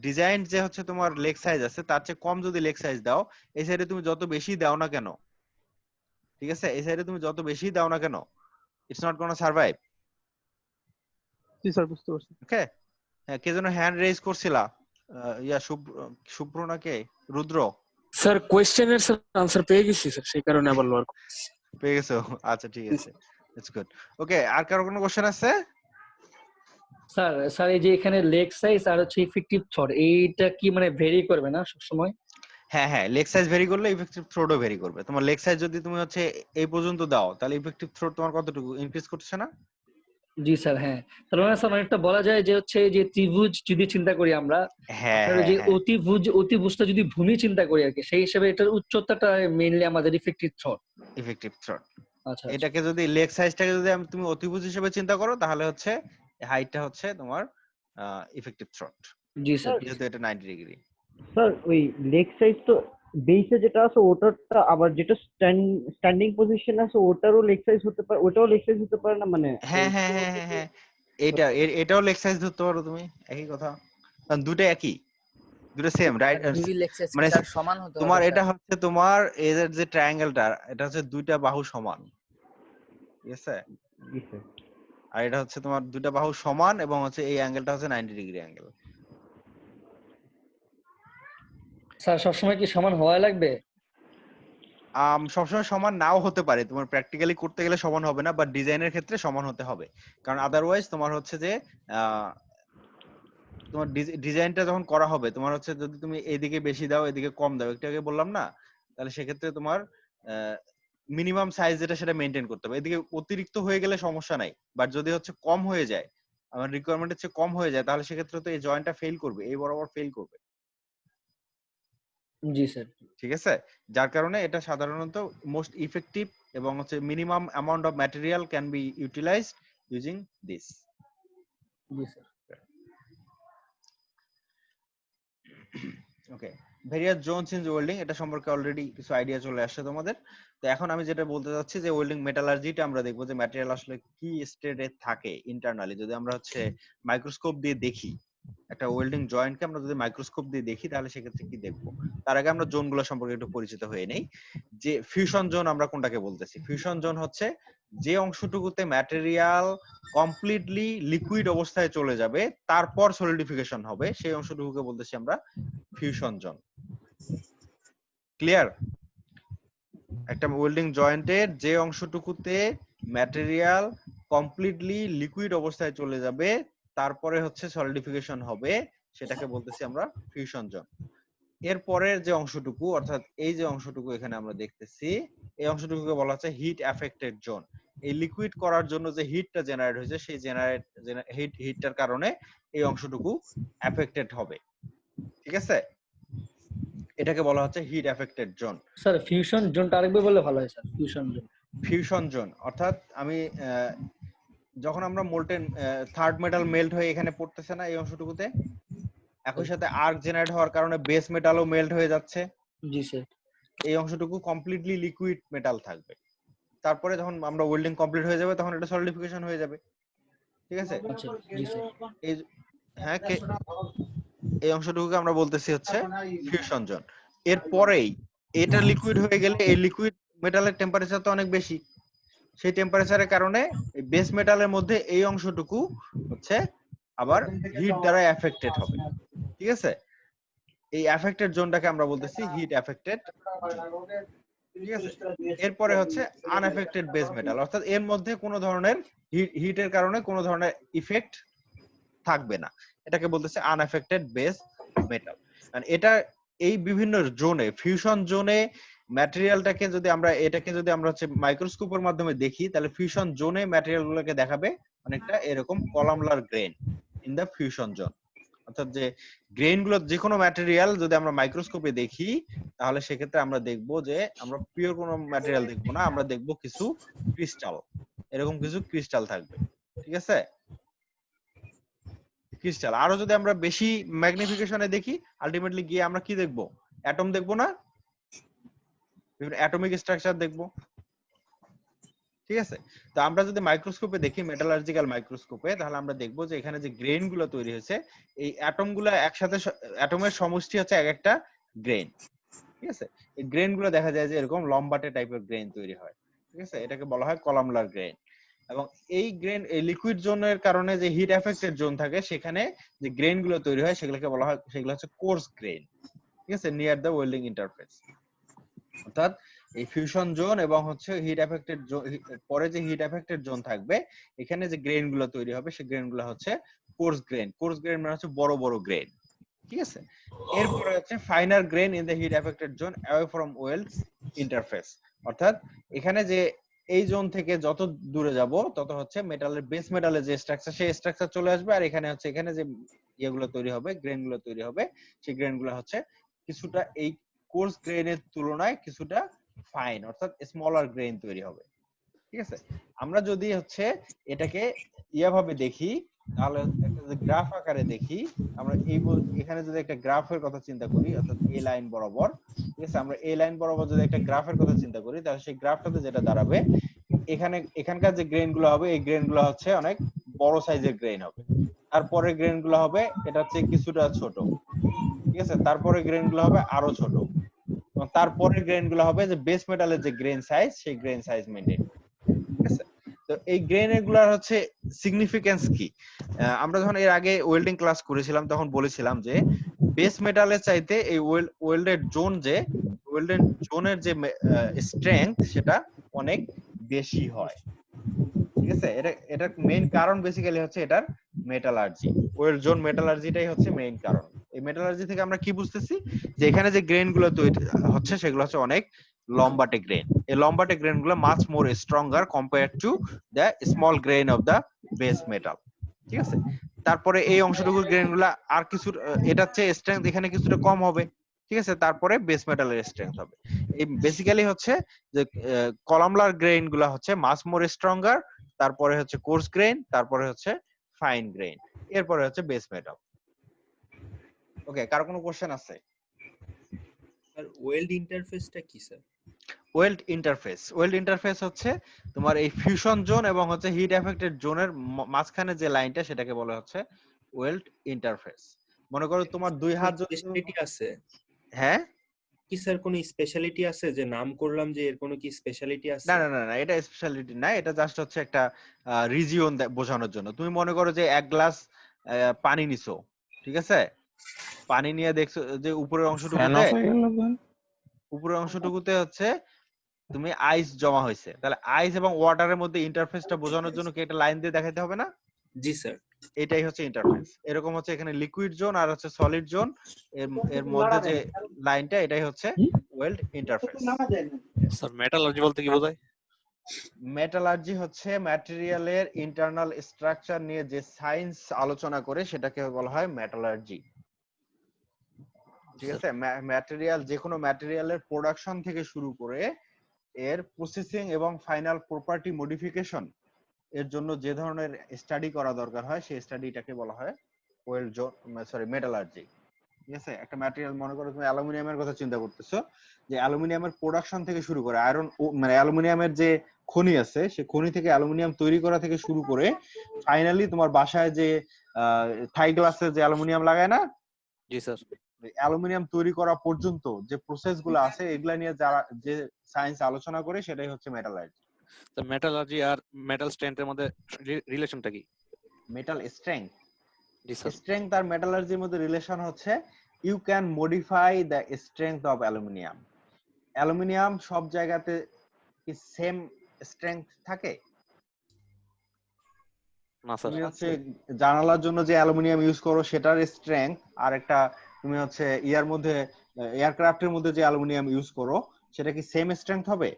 ডিজাইন যে হচ্ছে তোমার লেগ সাইজ আছে তার চেয়ে কম যদি লেগ সাইজ দাও, এই সাইডে তুমি যত বেশি দাও না কেন, ঠিক আছে, এই সাইডে তুমি যত বেশি দাও না কেন, it's not gonna survive. G sir বুঝতে পারছি। ওকে, হ্যাঁ, কে যেন হ্যান্ড রেজ করছিলা? ইয়া শুভ্র না কে? রুদ্র স্যার কোয়েশ্চেনের স্যার আনসার পেয়ে গেছি স্যার, সেই কারণে আবার লোয়ার পেয়ে গেছো? আচ্ছা ঠিক আছে, ইটস গুড। ওকে, আর কারো কোনো কোশ্চেন আছে? স্যার স্যার এই যে এখানে লেগ সাইজ আর হচ্ছে ইফেক্টিভ থ্রড, এইটা কি মানে ভেরি করবে না সব সময়? হ্যাঁ হ্যাঁ, লেগ সাইজ ভেরি করলে ইফেক্টিভ থ্রোটও ভেরি করবে। তোমার লেগ সাইজ যদি তুমি হচ্ছে এই পর্যন্ত দাও, তাহলে ইফেক্টিভ থ্রোট তোমার কতটুকু ইনক্রিজ করছে না? জি স্যার, হ্যাঁ। তার মানে স্যার অনেকটা বলা যায় যে হচ্ছে যে ত্রিভুজ যদি চিন্তা করি আমরা, হ্যাঁ আপনার হ্যাঁ যে হ্যাঁ, অতিভুজটা যদি ভূমি চিন্তা করি আর কি, সেই হিসেবে এটার উচ্চতাটা মেইনলি আমাদের ইফেক্টিভ থ্রড। Effective throat. আচ্ছা এটাকে যদি লেগ সাইজটাকে যদি তুমি অতিভুজ হিসেবে চিন্তা করো, তাহলে হচ্ছে হাইটটা হচ্ছে তোমার ইফেক্টিভ থ্রোট, জি স্যার। যেহেতু এটা 90 ডিগ্রি। স্যার ওই লেগ সাইজ তো বেসে যেটা আছে ওটারটা, আবার যেটা স্ট্যান্ডিং পজিশন আছে ওটারও লেগ সাইজ হতে পারে, ওটাও লেগ সাইজ হতে পারে না মানে? হ্যাঁ হ্যাঁ হ্যাঁ হ্যাঁ হ্যাঁ, এটাও লেগ সাইজ ধরতে পারো তুমি, একই কথা, কারণ দুটো একই, দুটো সেম, রাইট? মানে সমান হতে তোমার হবে এটা হচ্ছে তোমার এর যে ট্রায়াঙ্গেলটা, এটা হচ্ছে দুইটা বাহু সমান, ঠিক আছে? আর এটা হচ্ছে তোমার দুইটা বাহু সমান এবং হচ্ছে এই অ্যাঙ্গেলটা হচ্ছে 90 ডিগ্রি অ্যাঙ্গেল। স্যার সবসময় কি সমান হওয়া লাগবে? সবসময় সমান নাও হতে পারে, তোমার প্র্যাকটিক্যালি করতে গেলে সমান হবে না, বাট ডিজাইনের ক্ষেত্রে সমান হতে হবে, কারণ আদারওয়াইজ তোমার হচ্ছে যে তোমার ডিজাইনটা যখন করা হবে, তোমার হচ্ছে যদি তুমি এদিকে বেশি দাও এদিকে কম দাও, একটু আগে বললাম না, তাহলে সেক্ষেত্রে তোমার মিনিমাম সাইজ যেটা সেটা মেনটেন করতে হবে। এদিকে অতিরিক্ত হয়ে গেলে সমস্যা নাই, বাট যদি হচ্ছে কম হয়ে যায়, আমার রিকোয়ারমেন্টের চেয়ে কম হয়ে যায়, তাহলে সেক্ষেত্রে তো এই জয়েন্টটা ফেল করবে, এই বরাবর ফেল করবে। জি স্যার। ঠিক আছে, যার কারণে এটা সাধারণত মোস্ট ইফেক্টিভ এবং হচ্ছে minimum amount of material can be utilised using this. G sir. Okay, various Jones in welding, এটা সম্পর্কে অলরেডি কিছু আইডিয়া চলে আসছে তোমাদের। তো এখন আমি যেটা বলতে চাচ্ছি যে ওয়েল্ডিং মেটালার্জিটা আমরা দেখবো যে ম্যাটেরিয়াল আসলে কি স্টেটে থাকে ইন্টারনালি। যদি আমরা হচ্ছে মাইক্রোস্কোপ দিয়ে দেখি, একটা ওয়েল্ডিং জয়েন্টকে আমরা যদি মাইক্রোস্কোপ দিয়ে দেখি, তাহলে সেক্ষেত্রে কি দেখবো? তার আগে আমরা জোনগুলো সম্পর্কে একটু পরিচিত হয়ে নেই। যে ফিউশন জোন আমরা কোনটাকে বলতেছি? ফিউশন জোন হচ্ছে যে অংশটুকুতে ম্যাটেরিয়াল কমপ্লিটলি লিকুইড অবস্থায় চলে যাবে, তারপর সলিডিফিকেশন হবে, সেই অংশটুকুকে বলতেছি আমরা ফিউশন জোন। ক্লিয়ার? একটা ওয়েল্ডিং জয়েন্টের যে অংশটুকুতে ম্যাটেরিয়াল কমপ্লিটলি লিকুইড অবস্থায় চলে যাবে, তারপরে হচ্ছে সলিডিফিকেশন হবে, সেটাকে বলতেছি আমরা ফিউশন জোন। এর পরের যে অংশটুকু, অর্থাৎ এই যে অংশটুকু এখানে আমরা দেখতেছি, এই অংশটুকুকে বলা হচ্ছে হিট অ্যাফেক্টেড জোন। এই লিকুইড করার জন্য যে হিটটা জেনারেট হয়েছে, সেই হিটটার কারণে এই অংশটুকু অ্যাফেক্টেড হবে। ঠিক আছে, এটাকে বলা হচ্ছে heat affected zone. Sir fusion জোনটা আরেকবার বললে ভালো হয় sir. Fusion zone, fusion zone অর্থাৎ আমি যখন আমরা মোল্টেন থার্ড মেটাল মেল্ট হয়ে এখানে পড়তেছে না এই অংশটুকুতে, একই সাথে আর্ক জেনারেট হওয়ার কারণে বেস মেটালও মেল্ট হয়ে যাচ্ছে। জি স্যার। এই অংশটুকু কমপ্লিটলি লিকুইড মেটাল থাকবে। তারপরে যখন আমরা ওয়েল্ডিং কমপ্লিট হয়ে যাবে, তখন এটা সলিডিফিকেশন হয়ে যাবে। ঠিক আছে? আচ্ছা জি স্যার। হ্যাঁ, এই অংশটুকুকে আমরা বলতেছি হচ্ছে ফিউশন জোন। এরপরেই এটা লিকুইড হয়ে গেলে, এই লিকুইড মেটালের টেম্পারেচার তো অনেক বেশি, সেই টেম্পারেচারের কারণে বেস মেটালের মধ্যে এই অংশটুকু হচ্ছে আবার হিট দ্বারা এফেক্টেড হবে। ঠিক আছে, এই এফেক্টেড জোনটাকে আমরা বলতেছি হিট এফেক্টেড জোন। ঠিক আছে, এরপরে হচ্ছে আনএফেক্টেড বেস মেটাল, অর্থাৎ এর মধ্যে কোনো ধরনের হিটের কারণে কোনো ধরনের ইফেক্ট থাকবে না, এটাকে বলতেছে আনএফেক্টেড বেস মেটাল। এটা এই বিভিন্ন জোনে, ফিউশন জোনে ম্যাটেরিয়ালটাকে যদি আমরা হচ্ছে মাইক্রোস্কোপের মাধ্যমে দেখি, তাহলে ফিউশন জোনে ম্যাটেরিয়াল গুলোকে দেখাবে অনেকটা এরকম columnar grain in the fusion zone. অর্থাৎ যে গ্রেন গুলো, যে কোনো ম্যাটেরিয়াল যদি আমরা মাইক্রোস্কোপে দেখি, তাহলে সেক্ষেত্রে আমরা দেখবো যে আমরা পিওর কোনো ম্যাটেরিয়াল দেখবো না, আমরা দেখবো কিছু ক্রিস্টাল, এরকম কিছু ক্রিস্টাল থাকবে। ঠিক আছে, ক্রিস্টাল। আরো যদি আমরা বেশি ম্যাগনিফিকেশনে দেখি, আলটিমেটলি গিয়ে আমরা কি দেখবো? অ্যাটম দেখবো না, বিভিন্ন অ্যাটমিক স্ট্রাকচার দেখবো। ঠিক আছে, তো আমরা যদি মাইক্রোস্কোপে দেখি, মেটালার্জিক্যাল মাইক্রোস্কোপে, তাহলে আমরা দেখবো যে এখানে যে গ্রেন গুলো তৈরি হয়েছে, এই অ্যাটম গুলো একসাথে, অ্যাটমের সমষ্টি হচ্ছে এক একটা গ্রেন। ঠিক আছে, এই গ্রেন গুলো দেখা যায় যে এরকম লম্বাটে টাইপের গ্রেন তৈরি হয়। ঠিক আছে, এটাকে বলা হয় কলামলার গ্রেন। এবং এই গ্রেন এই লিকুইড জোনের কারণে যে হিট এফেক্টেড জোন থাকে সেখানে যে গ্রেন গুলো তৈরি হয় সেগুলোকে বলা হয়, সেগুলো হচ্ছে কোর্স গ্রেন, ঠিক আছে, নিয়ার দ্য ওয়েল্ডিং ইন্টারফেস। অর্থাৎ এই ফিউশন জোন এবং হচ্ছে হিট এফেক্টেড পরে যে হিট এফেক্টেড জোন থাকবে এখানে যে গ্রেন গুলো তৈরি হবে সেই গ্রেন গুলো হচ্ছে কোর্স গ্রেন। কোর্স গ্রেন মানে হচ্ছে বড় বড় গ্রেন, ঠিক আছে। এরপরে হচ্ছে finer grain in the heat affected zone away from weld interface. অর্থাৎ এখানে যে এই জোন থেকে যত দূরে যাব তত হচ্ছে মেটালের বেস মেটালের যে স্ট্রাকচার সেই স্ট্রাকচার চলে আসবে, আর এখানে হচ্ছে এখানে যে ইয়েগুলো তৈরি হবে গ্রেন গুলো তৈরি হবে সেই গ্রেন গুলো হচ্ছে কিছুটা এই কোর্স গ্রেনের তুলনায় কিছুটা ফাইন অর্থাৎ স্মলার গ্রেন তৈরি হবে, ঠিক আছে। আমরা যদি হচ্ছে এটাকে ইয়াভাবে দেখি তাহলে একটা গ্রাফ আকারে দেখি, আমরা এই এখানে যদি একটা গ্রাফের কথা চিন্তা করি অর্থাৎ এই লাইন বরাবর, ঠিক আছে, আমরা এই লাইন বরাবর যদি একটা গ্রাফের কথা চিন্তা করি তাহলে সেই গ্রাফটাতে যেটা দাঁড়াবে এখানে এখানকার যে গ্রেন গুলো হবে এই গ্রেন গুলো হচ্ছে অনেক বড় সাইজের গ্রেন হবে, তারপরে গ্রেন গুলো হবে এটা হচ্ছে কিছুটা ছোট, ঠিক আছে, তারপরে গ্রেন গুলো হবে আরো ছোট, এবং তারপরে গ্রেন গুলো হবে যে বেস মেটালের যে গ্রেন সাইজ সেই গ্রেন সাইজ মেইনটেইন, ঠিক আছে। তো এই গ্রেন এগুলার হচ্ছে সিগনিফিকেন্স কি? আমরা যখন এর আগে ওয়েল্ডিং ক্লাস করেছিলাম তখন বলেছিলাম যে বেস মেটালের চাইতে এই ওয়েল্ডেড জোনের যে স্ট্রেংথ সেটা অনেক বেশি হয়, ঠিক আছে। এটা মেইন কারণ বেসিক্যালি হচ্ছে এটার মেটালার্জি, ওয়েল্ড জোন মেটালার্জিটাই হচ্ছে মেইন কারণ। এই মেটালার্জি থেকে আমরা কি বুঝতেছি যে এখানে যে গ্রেন গুলো তৈরি হচ্ছে সেগুলো হচ্ছে অনেক লম্বাটে গ্রেন। এই লম্বাটে গ্রেন গুলো much more stronger compare to the small grain of the base metal, ঠিক আছে। তারপরে এই অংশটুকু গ্রেন গুলা আর কিছু এটার চেয়ে স্ট্রেংথ এখানে কিছুটা কম হবে, ঠিক আছে, তারপরে বেস মেটালের স্ট্রেংথ হবে। এই বেসিক্যালি হচ্ছে যে কলামলার গ্রেন গুলা হচ্ছে মাচ মোর স্ট্রঙ্গার, তারপরে হচ্ছে কোর্স গ্রেন, তারপরে হচ্ছে ফাইন গ্রেন, এরপরে হচ্ছে বেস মেটাল। ওকে, কার কোনো কোশ্চেন আছে? স্যার ওয়েল্ড ইন্টারফেসটা কি স্যার? ওয়েল্ড ইন্টারফেস হচ্ছে তোমার এই ফিউশন জোন এবং হচ্ছে হিট এফেক্টেড জোনের মাঝখানে যে লাইনটা সেটাকে বলা হচ্ছে ওয়েল্ড ইন্টারফেস। মনে করো তোমার দুই হাত স্পেশালিটি আছে? হ্যাঁ কি স্যার কোনো স্পেশালিটি আছে যে নাম করলাম যে এর কোনো কি স্পেশালিটি আছে? না না না না, এটা স্পেশালিটি না, এটা জাস্ট হচ্ছে একটা রিজিয়ন বোঝানোর জন্য। তুমি মনে করো যে এক গ্লাস পানি নিছো, ঠিক আছে, পানি নিয়ে দেখছো যে উপরের অংশটুকুতে হচ্ছে তুমি আইস জমা হয়েছে, তাহলে আইস এবং ওয়াটারের মধ্যে ইন্টারফেসটা বোঝানোর জন্য কি একটা লাইন দিয়ে দেখাতে হবে না? জি স্যার। এটাই হচ্ছে ইন্টারফেস। এরকম হচ্ছে এখানে লিকুইড জোন আর হচ্ছে সলিড জোন এর মধ্যে যে লাইনটা এটাই হচ্ছে ওয়েল্ড ইন্টারফেস। স্যার মেটালার্জি বলতে কি বোঝায়? মেটালার্জি হচ্ছে ম্যাটেরিয়ালের ইন্টারনাল স্ট্রাকচার নিয়ে যে সায়েন্স আলোচনা করে সেটাকে বলা হয় মেটালার্জি, ঠিক আছে। ম্যাটেরিয়াল যে কোনো ম্যাটেরিয়ালের প্রোডাকশন থেকে শুরু করে এর প্রসেসিং এবং ফাইনাল প্রপার্টি মডিফিকেশন এর জন্য যে ধরনের স্টাডি করা দরকার হয় সেই স্টাডিটাকে বলা হয় মেটালার্জি, ঠিক আছে। একটা ম্যাটেরিয়াল মনে করো তুমি অ্যালুমিনিয়ামের কথা চিন্তা করতেছো, যে অ্যালুমিনিয়ামের প্রোডাকশন থেকে শুরু করে আয়রন মানে অ্যালুমিনিয়ামের যে খনি আছে সেই খনি থেকে অ্যালুমিনিয়াম তৈরি করা থেকে শুরু করে ফাইনালি তোমার বাসায় যে থাই গ্লাসে যে অ্যালুমিনিয়াম লাগায় না, জি স্যার, অ্যালুমিনিয়াম তৈরি করা পর্যন্ত যে প্রসেস গুলো আছে এগুলা নিয়ে যারা যে সায়েন্স আলোচনা করে সেটাই হচ্ছে মেটালার্জি। তো মেটালার্জি আর মেটাল স্ট্রেংথের মধ্যে রিলেশনটা কি? মেটাল স্ট্রেংথ, জি স্যার। স্ট্রেংথ আর মেটালার্জির মধ্যে রিলেশন হচ্ছে you can modify the strength of aluminium. Aluminium সব জায়গাতে কি সেম স্ট্রেংথ থাকে? না স্যার। তুমি হচ্ছে জানালার জন্য যে অ্যালুমিনিয়াম ইউজ করো সেটার স্ট্রেংথ আর একটা তুমি হচ্ছে এয়ারক্রাফটের মধ্যে যে অ্যালুমিনিয়াম ইউজ করো সেটা কি সেম স্ট্রেংথ হবে?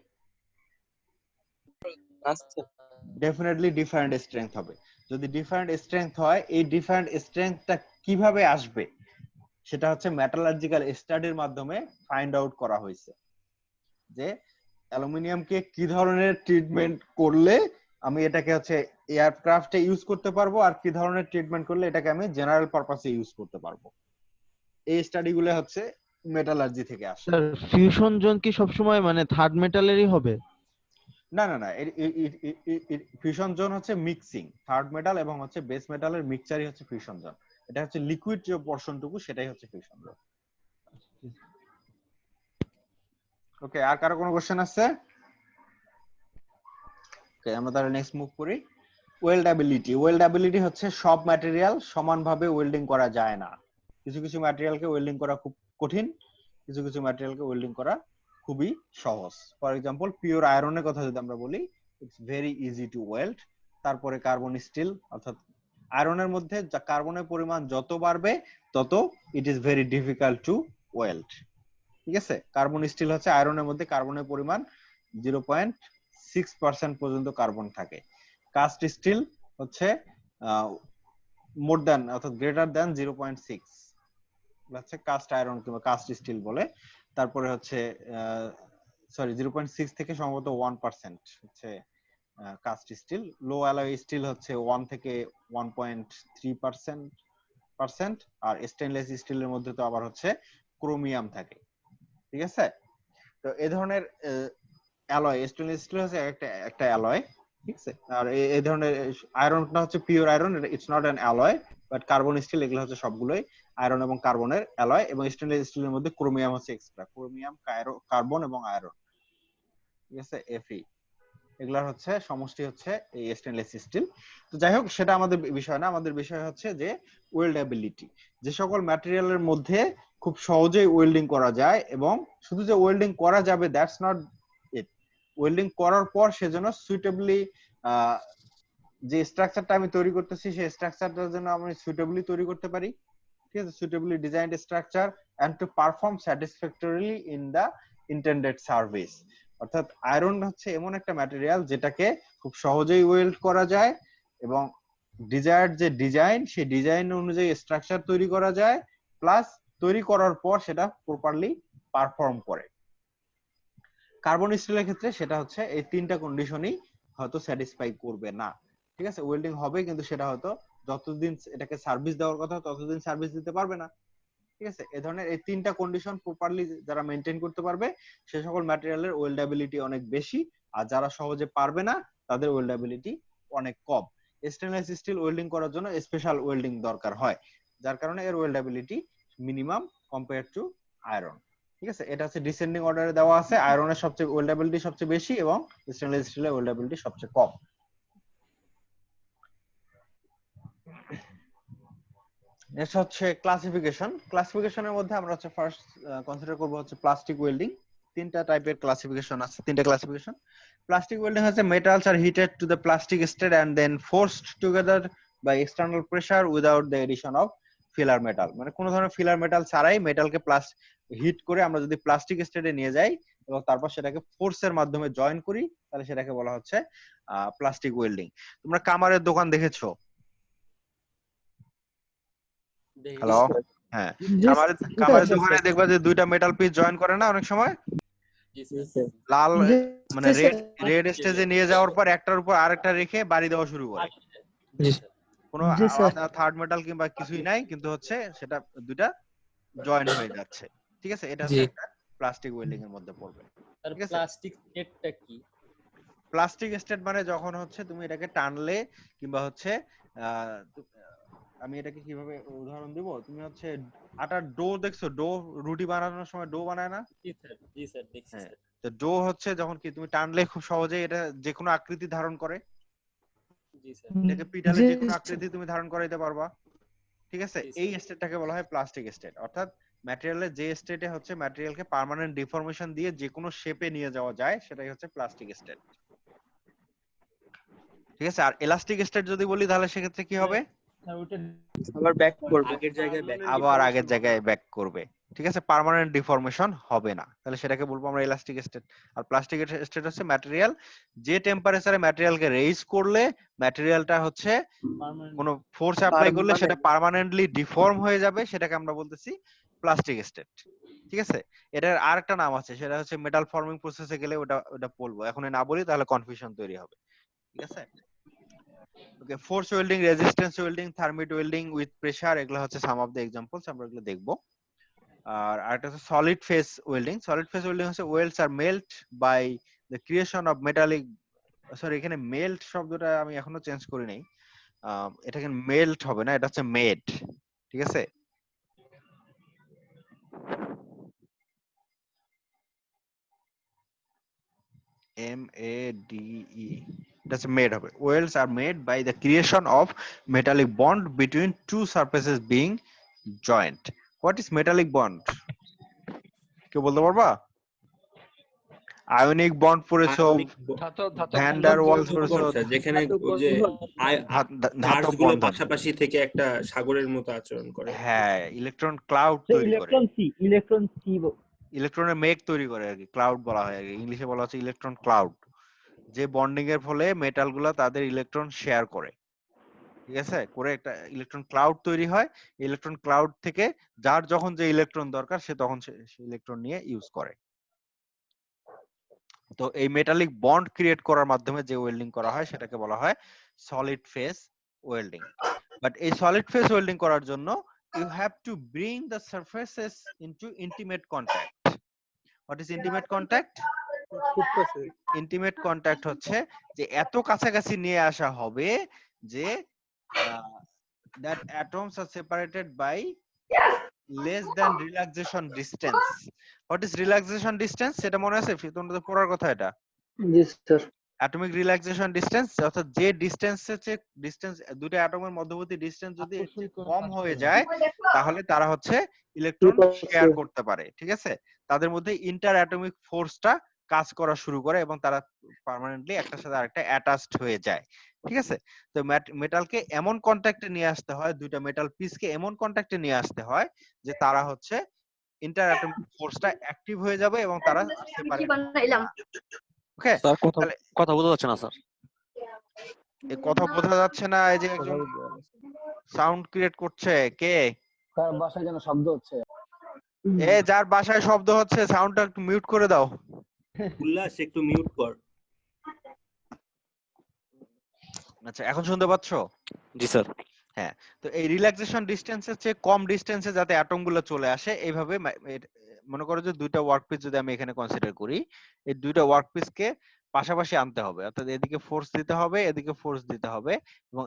ডেফিনেটলি ডিফারেন্ট স্ট্রেংথ হবে। যদি ডিফারেন্ট স্ট্রেংথ হয় এই ডিফারেন্ট স্ট্রেংথটা কিভাবে আসবে সেটা হচ্ছে মেটালার্জিক্যাল স্টাডির মাধ্যমে ফাইন্ড আউট করা হয়েছে, যে অ্যালুমিনিয়ামকে কি ধরনের ট্রিটমেন্ট করলে আমি এটাকে হচ্ছে এয়ারক্রাফটে ইউজ করতে পারবো আর কি ধরনের ট্রিটমেন্ট করলে এটাকে আমি জেনারেল পারপাসে ইউজ করতে পারবো। এই স্টাডিগুলো হচ্ছে মেটালার্জি থেকে আসে। স্যার ফিউশন জোন কি সবসময় মানে থার্ড মেটালেরই হবে? না না না, ফিউশন জোন হচ্ছে মিক্সিং থার্ড মেটাল এবং হচ্ছে বেস মেটালের মিক্সচারই হচ্ছে ফিউশন জোন। এটা হচ্ছে লিকুইড যে পোরশনটুকু সেটাই হচ্ছে ফিউশন জোন। ওকে, আর কারো কোনো কোশ্চেন আছে? ওকে, আমরা তাহলে নেক্সট মুভ করি। ওয়েল্ডাবিলিটি। ওয়েল্ডাবিলিটি হচ্ছে সব ম্যাটেরিয়াল সমানভাবে ওয়েল্ডিং করা যায় না। কিছু কিছু ম্যাটেরিয়ালকে ওয়েল্ডিং করা খুব কঠিন, কিছু কিছু ম্যাটেরিয়ালকে ওয়েল্ডিং করা খুবই সহজ। ফর এক্সাম্পল পিওর আয়রনের কথা যদি আমরা বলি, it's very easy to weld. তারপরে কার্বন স্টিল, অর্থাৎ আয়রনের মধ্যে কার্বনের পরিমাণ যত বাড়বে তত it is very difficult to weld. ঠিক আছে, কার্বন স্টিল হচ্ছে আয়রনের মধ্যে কার্বনের পরিমাণ 0.6% পর্যন্ত কার্বন থাকে। কাস্ট স্টিল হচ্ছে মোর দ্যান অর্থাৎ গ্রেটার দ্যান 0.6, হচ্ছে কাস্ট আয়রন কিংবা কাস্ট স্টিল বলে। তারপরে হচ্ছে 0.6 থেকে সম্ভবত 1% হচ্ছে কাস্ট স্টিল। লো অ্যালয় স্টিল হচ্ছে 1 থেকে 1.3%। আর স্টেনলেস স্টিলের মধ্যে তো আবার হচ্ছে ক্রোমিয়াম থাকে। ঠিক আছে, তো এই ধরনের অ্যালয়, স্টেনলেস স্টিল হচ্ছে একটা অ্যালয়। ঠিক আছে, আর এই ধরনের আয়রনটা হচ্ছে pure iron, it's not an alloy, but carbon still এগুলো হচ্ছে সবগুলোই আয়রন এবং কার্বনের অ্যালয়। এবং স্টেনলেস স্টিলের মধ্যে ক্রোমিয়াম হচ্ছে এক্সট্রা, ক্রোমিয়াম, কার্বন এবং আয়রন। ঠিক আছে, Fe এগুলার হচ্ছে সমষ্টি হচ্ছে এই স্টেনলেস স্টিল। তো যাই হোক, সেটা আমাদের বিষয় না। আমাদের বিষয় হচ্ছে যে ওয়েল্ডাবিলিটি, যে সকল ম্যাটেরিয়ালের মধ্যে খুব সহজেই ওয়েল্ডিং করা যায়, এবং শুধু যে ওয়েল্ডিং করা যাবে দ্যাটস নট ইট, ওয়েল্ডিং করার পর সেজন্য সুইটেবলি যে স্ট্রাকচারটা আমি তৈরি করতেছি সেই স্ট্রাকচারটার জন্য আমি সুইটেবলি তৈরি করতে পারি। ঠিক আছে, suitably designed structure and to perform satisfactorily in the intended service. অর্থাৎ আয়রন হচ্ছে এমন একটা ম্যাটেরিয়াল যেটাকে খুব সহজেই ওয়েল্ড করা যায়, এবং ডিজায়ার্ড যে ডিজাইন সেই ডিজাইন অনুযায়ী স্ট্রাকচার তৈরি করা যায়, প্লাস তৈরি করার পর সেটা প্রপারলি পারফর্ম করে। কার্বন স্টিলের ক্ষেত্রে সেটা হচ্ছে এই তিনটা কন্ডিশনই হয়তো স্যাটিসফাই করবে না। ঠিক আছে, ওয়েল্ডিং হবে কিন্তু সেটা হয়তো যতদিন এটাকে সার্ভিস দেওয়ার কথা ততদিন সার্ভিস দিতে পারবে না। ঠিক আছে, এই ধরনের এই তিনটা কন্ডিশন প্রপারলি যারা মেইনটেইন করতে পারবে সে সকল ম্যাটেরিয়ালের ওয়েল্ডাবিলিটি অনেক বেশি, আর যারা সহজে পারবে না তাদের ওয়েল্ডাবিলিটি অনেক কম। স্টেনলেস স্টিল ওয়েল্ডিং করার জন্য স্পেশাল ওয়েল্ডিং দরকার হয়, যার কারণে এর ওয়েল্ডাবিলিটি মিনিমাম কম্পেয়ার টু আয়রন। ঠিক আছে, এটা হচ্ছে ডিসেন্ডিং অর্ডারে দেওয়া আছে। আয়রনের সবচেয়ে ওয়েল্ডাবিলিটি সবচেয়ে বেশি এবং স্টেনলেস স্টিলের ওয়েল্ডাবিলিটি সবচেয়ে কম। নেক্সট হচ্ছে ক্লাসিফিকেশন। ক্লাসিফিকেশনের মধ্যে আমরা হচ্ছে ফার্স্ট কনসিডার করব হচ্ছে প্লাস্টিক ওয়েল্ডিং। তিনটা টাইপের ক্লাসিফিকেশন আছে, তিনটা ক্লাসিফিকেশন। প্লাস্টিক ওয়েল্ডিং হচ্ছে মেটালস আর heated to the plastic state and then forced together by external pressure without the addition of filler metal. মানে কোনো ধরনের ফিলার মেটাল ছাড়াই মেটালকে হিট করে আমরা যদি প্লাস্টিক স্টেটে নিয়ে যাই এবং তারপর সেটাকে ফোর্সের মাধ্যমে জয়েন করি, তাহলে সেটাকে বলা হচ্ছে প্লাস্টিক ওয়েল্ডিং। তোমরা কামারের দোকান দেখেছো? হ্যালো, হ্যাঁ, কামারের দোকানে দেখবা যে দুইটা মেটাল পিস জয়েন করে না অনেক সময়, লাল মানে রেড স্টেজে নিয়ে যাওয়ার পর একটার উপর আরেকটা রেখে বাড়ি দেওয়া শুরু করে। কোনো থার্ড মেটাল কিংবা কিছুই নাই, কিন্তু হচ্ছে সেটা দুইটা জয়েন হয়ে যাচ্ছে। ঠিক আছে, এটা হচ্ছে প্লাস্টিক ওয়েল্ডিং এর মধ্যে পড়বে। ঠিক আছে, প্লাস্টিক স্টেটটা কি? প্লাস্টিক স্টেট মানে যখন হচ্ছে তুমি এটাকে টানলে কিংবা হচ্ছে আমি এটাকে কিভাবে উদাহরণ দিব, তুমি হচ্ছে আটার ডো দেখছো, ডো রুটি বানানোর সময় ডো বানায় না? জি স্যার দেখছি স্যার। তো ডো হচ্ছে যখন কি তুমি টানলে খুব সহজেই এটা যে কোনো আকৃতি ধারণ করে। জি স্যার, এটাকে পিটালে যে কোনো আকৃতি তুমি ধারণ করাইতে পারবা। ঠিক আছে, এই স্টেটটাকে বলা হয় প্লাস্টিক স্টেট। অর্থাৎ ম্যাটেরিয়ালের যে স্টেটে হচ্ছে ম্যাটেরিয়ালকে পার্মানেন্ট ডিফর্মেশন দিয়ে যে কোনো শেপে নিয়ে যাওয়া যায় সেটাই হচ্ছে প্লাস্টিক স্টেট। ঠিক আছে, আর এলাস্টিক স্টেট যদি বলি তাহলে সেক্ষেত্রে কি হবে? আবার ব্যাক করবে, আগের জায়গায় ব্যাক, আবার আগের জায়গায় ব্যাক করবে। ঠিক আছে, পার্মানেন্ট ডিফর্মেশন হবে না, তাহলে সেটাকে বলবো আমরা এলাস্টিক স্টেট। আর প্লাস্টিক স্টেট হচ্ছে ম্যাটেরিয়াল যে টেম্পারেচারে ম্যাটেরিয়ালকে রেইজ করলে ম্যাটেরিয়ালটা হচ্ছে কোনো ফোর্স অ্যাপ্লাই করলে সেটা পার্মানেন্টলি ডিফর্ম হয়ে যাবে, সেটাকে আমরা বলতেছি প্লাস্টিক স্টেট। ঠিক আছে, এটার আরেকটা নাম আছে, সেটা হচ্ছে মেটাল ফর্মিং প্রসেসে গেলে ওটা বলবো, এখন না বলি তাহলে কনফিউশন তৈরি হবে। ঠিক আছে, okay, force welding, resistance welding, thermit welding with pressure, এগুলো হচ্ছে সাম অফ দ্য এক্সাম্পলস, আমরা এগুলো দেখবো। আর আরেকটা হচ্ছে solid phase welding. Solid phase welding হচ্ছে welds are melt by the creation of metallic, sorry এখানে মেল্ট শব্দটা আমি এখনো চেঞ্জ করি নাই, এটা কিন্তু মেল্ট হবে না, এটা হচ্ছে মেড। ঠিক আছে, MADE That's made হবে। Welds are made by the creation of metallic bond between two surfaces being joined. What is metallic bond? কেউ বলতে পারবা? আয়নিক বন্ড পড়েছো, ভ্যান ডার ওয়ালস পড়েছো, যেখানে ওই যে ধাতব গুলো বন্ধন। পাশাপাশি থেকে একটা সাগরের মতো আচরণ করে। হ্যাঁ, ইলেকট্রন ক্লাউড তৈরি করে। ইলেকট্রন সি ইলেকট্রনের মেঘ তৈরি করে আর কি, ক্লাউড বলা হয় আর কি, ইংলিশে বলা হচ্ছে ইলেকট্রন ক্লাউড। যে বন্ডিং এর ফলে মেটাল গুলা তাদের ইলেকট্রন শেয়ার করে, ঠিক আছে, করে একটা ইলেকট্রন ক্লাউড তৈরি হয়। ইলেকট্রন ক্লাউড থেকে যার যখন যে ইলেকট্রন দরকার সে তখন সে ইলেকট্রন নিয়ে ইউজ করে। তো এই মেটালিক বন্ড ক্রিয়েট করার মাধ্যমে যে ওয়েল্ডিং করা হয় সেটাকে বলা হয় সলিড ফেজ ওয়েল্ডিং। বাট এই সলিড ফেজ ওয়েল্ডিং করার জন্য you have to bring the surfaces into intimate contact. What is intimate contact? Intimate contact হচ্ছে যে এত কাছাকাছি নিয়ে আসা হবে যে that atoms are separated by less than relaxation distance. What is relaxation distance? সেটা মনে আছে? তোমাদের পড়ার কথা এটা। জি স্যার। অ্যাটমিক রিল্যাক্সেশন ডিসটেন্স, অর্থাৎ যে ডিসটেন্সের চেয়ে ডিসটেন্স দুটো অ্যাটমের মধ্যবর্তী ডিসটেন্স যদি কম হয়ে যায় তাহলে তারা হচ্ছে ইলেকট্রন শেয়ার করতে পারে, ঠিক আছে। তাদের মধ্যে ইন্টার অ্যাটমিক ফোর্সটা কাজ করা শুরু করে এবং তারা পার্মানেন্টলি একটার সাথে আরেকটা অ্যাটাচড হয়ে যায়, ঠিক আছে। তো মেটালকে এমন কন্টাক্টে নিয়ে আসতে হয়, দুইটা মেটাল পিসকে এমন কন্টাক্টে নিয়ে আসতে হয় যে তারা হচ্ছে ইন্টার অ্যাটমিক ফোর্সটা অ্যাক্টিভ হয়ে যাবে এবং তারা সেপারেট। ওকে স্যার কথা বোঝা যাচ্ছে না স্যার। এই কথা বোঝা যাচ্ছে না, এই যে একজন সাউন্ড ক্রিয়েট করছে কে? তার বাসায় যেন শব্দ হচ্ছে। যার বাসায় শব্দ হচ্ছে সাউন্ডটা একটু মিউট করে দাও। উল্লাস একটু মিউট কর। আচ্ছা, এখন শুনতে পাচ্ছ? জি স্যার। হ্যাঁ, তো এই রিল্যাক্সেশন ডিসটেন্সের চেয়ে কম ডিসটেন্সে যাতে অ্যাটম গুলো চলে আসে, এইভাবে মনে করো যে দুইটা ওয়ার্কপিস যদি আমি এখানে কনসিডার করি, এই দুইটা ওয়ার্কপিসকে পাশাপাশি আনতে হবে, অর্থাৎ এদিকে ফোর্স দিতে হবে, এদিকে ফোর্স দিতে হবে, এবং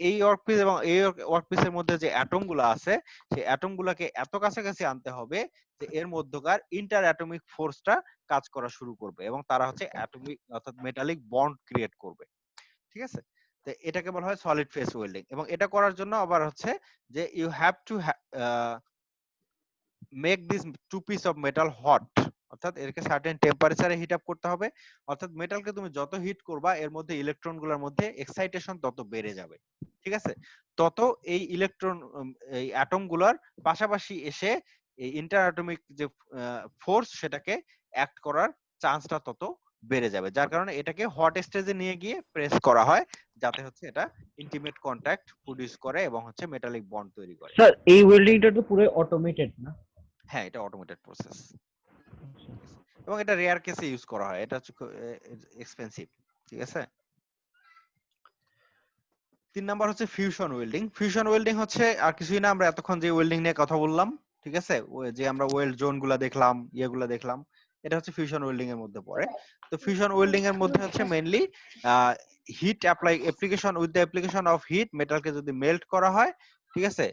এই ওয়ার্কপিস এবং এই ওয়ার্কপিসের মধ্যে যে অ্যাটম গুলো আছে সেই অ্যাটম গুলাকে এত কাছাকাছি আনতে হবে যে এর মধ্যকার ইন্টার অ্যাটমিক ফোর্সটা কাজ করা শুরু করবে এবং তারা হচ্ছে অ্যাটমিক অর্থাৎ মেটালিক বন্ড ক্রিয়েট করবে, ঠিক আছে। তো এটাকে বলা হয় সলিড ফেজ ওয়েল্ডিং। এবং এটা করার জন্য আবার হচ্ছে যে you have to make this two piece of metal hot, অর্থাৎ এরকে সার্টেন টেম্পারেচারে হিট আপ করতে হবে। অর্থাৎ মেটালকে তুমি যত হিট করবা এর মধ্যে ইলেকট্রন গুলোর মধ্যে এক্সাইটেশন তত বেড়ে যাবে, ঠিক আছে। তত এই ইলেকট্রন এই অ্যাটম গুলোর পাশাপাশি এসে এই ইন্টার অ্যাটমিক যে ফোর্স সেটাকে অ্যাক্ট করার চান্সটা তত বেড়ে যাবে, যার কারণে এটাকে হট স্টেজে নিয়ে গিয়ে প্রেস করা হয় যাতে হচ্ছে এটা ইন্টিমেট কন্টাক্ট প্রডিউস করে এবং হচ্ছে মেটালিক বন্ড তৈরি করে। স্যার এই ওয়েল্ডিংটা তো পুরো অটোমেটেড না? হ্যাঁ, এটা অটোমেটেড প্রসেস এবং এটা রেয়ার কেসে ইউজ করা হয়, এটা হচ্ছে এক্সপেন্সিভ, ঠিক আছে। 3 নাম্বার হচ্ছে ফিউশন ওয়েল্ডিং। ফিউশন ওয়েল্ডিং হচ্ছে আর কিছুই না, আমরা এতক্ষণ যে ওয়েল্ডিং নিয়ে কথা বললাম, ঠিক আছে, যে আমরা ওয়েল্ড জোন গুলা দেখলাম, ইয়েগুলা দেখলাম, এটা হচ্ছে ফিউশন ওয়েল্ডিং এর মধ্যে পড়ে। তো ফিউশন ওয়েল্ডিং এর মধ্যে হচ্ছে mainly heat application with the application of heat, মেটালকে যদি মেল্ট করা হয়, ঠিক আছে,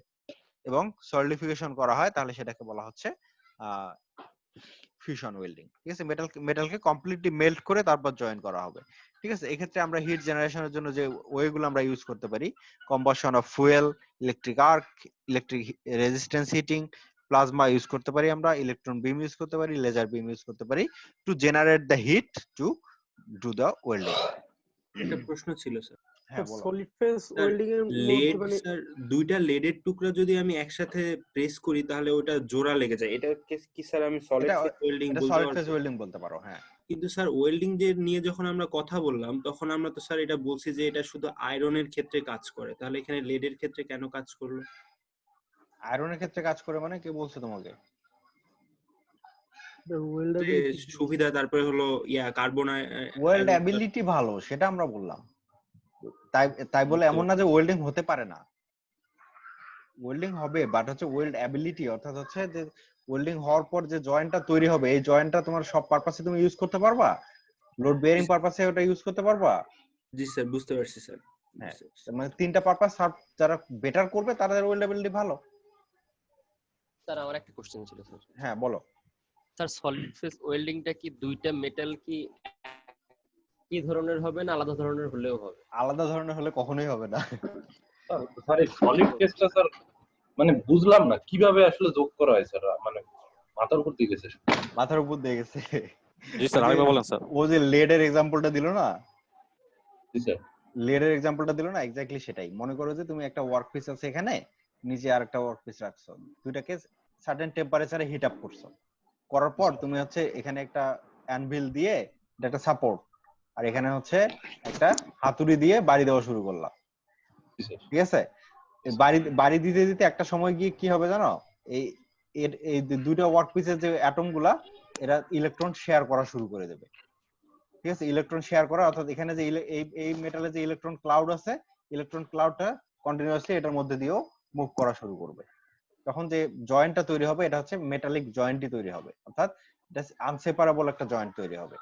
এবং সলিডিফিকেশন করা হয় তাহলে সেটাকে বলা হচ্ছে ফিউশন ওয়েল্ডিং, ঠিক আছে। মেটালকে কমপ্লিটলি মেল্ট করে তারপর জয়েন করা হবে, ঠিক আছে। এক্ষেত্রে আমরা হিট জেনারেশনের জন্য যে ওয়েগুলো আমরা ইউজ করতে পারি, combustion of fuel, electric arc, electric resistance heating, plasma use করতে পারি, আমরা ইলেকট্রন বিম ইউজ করতে পারি, লেজার বিম ইউজ করতে পারি to generate the heat to do the welding. একটা প্রশ্ন ছিল স্যার। হ্যাঁ, বলো। সলিড ফেজ ওয়েল্ডিং এর লেড মধ্যে মানে স্যার, দুইটা লেডের টুকরা যদি আমি একসাথে প্রেস করি তাহলে ওটা জোড়া লেগে যায়, এটা কি স্যার আমি সলিড ফেজ ওয়েল্ডিং এটা বলতে সলিড পারবো? ফেজ ওয়েল্ডিং বলতে পারো, হ্যাঁ। কিন্তু স্যার ওয়েল্ডিং যে নিয়ে যখন আমরা কথা বললাম তখন আমরা তো স্যার এটা বলছি যে এটা শুধু আয়রনের ক্ষেত্রে কাজ করে, তাহলে এখানে লেডের ক্ষেত্রে কেন কাজ করলো? আয়রনের ক্ষেত্রে কাজ করে মানে কে বলছে তোমাকে? যে সুবিধা, তারপরে হলো কার্বন ওয়েল্ডএবিলিটি ভালো, সেটা আমরা বললাম। তাই বলে এমন না যে ওয়েল্ডিং হতে পারে না, ওয়েল্ডিং হবে, বাট হচ্ছে ওয়েল্ডএবিলিটি, অর্থাৎ হচ্ছে যে ওয়েল্ডিং হওয়ার পর যে জয়েন্টটা তৈরি হবে এই জয়েন্টটা তোমার সব পারপাসে তুমি ইউজ করতে পারবা, লোড বেয়ারিং পারপাসে ওটা ইউজ করতে পারবা। জি স্যার, বুঝতে পারছি স্যার। হ্যাঁ, মানে তিনটা পারপাস যারা বেটার করবে তাদের ওয়েল্ডএবিলিটি ভালো। স্যার আমার একটা কোশ্চেন ছিল স্যার। হ্যাঁ, বলো। স্যার সলিড ফেজ ওয়েল্ডিংটা কি দুইটা মেটাল কি একই ধরনের হবে না আলাদা ধরনের হলেও হবে? আলাদা ধরনের হলে কখনোই হবে না। স্যার এই সলিড টেস্টটা স্যার মানে বুঝলাম না কিভাবে আসলে যোগ করা হয় স্যার, মানে মাথার উপর দিয়ে গেছে। মাথার উপর দিয়ে গেছে। জি স্যার, আরেকবার বলেন স্যার। ও যে লেডের এক্সাম্পলটা দিল না, জি স্যার, লেডের এক্সাম্পলটা দিল না, এক্স্যাক্টলি সেটাই। মনে করো যে তুমি একটা ওয়ার্ক পিস আছে এখানে, নিচে আরেকটা ওয়ার্ক পিস রাখছো, দুইটাকে সার্টেন টেম্পারেচারে হিট আপ করছো, করার পর তুমি হচ্ছে এখানে একটা অ্যানভিল দিয়ে এটা একটা সাপোর্ট, আর এখানে হচ্ছে একটা হাতুড়ি দিয়ে বাড়ি দেওয়া শুরু করলাম, ঠিক আছে? বাড়ি দিতে দিতে একটা সময় গিয়ে কি হবে জানো, এই এই দুইটা ওয়ার্ক পিসের যে অ্যাটম গুলা এরা ইলেকট্রন শেয়ার করা শুরু করে দেবে, ঠিক আছে? ইলেকট্রন শেয়ার করা, অর্থাৎ এখানে যে এই মেটালে যে ইলেকট্রন ক্লাউড আছে, ইলেকট্রন ক্লাউডটা কন্টিনিউয়াসলি এটার মধ্যে দিয়েও মুভ করা শুরু করবে। তখন যে জয়েন্টটা তৈরি হবে এটা হচ্ছে মেটালিক জয়েন্টই তৈরি হবে, অর্থাৎ এটা আনসেপারেবল একটা জয়েন্ট তৈরি হবে।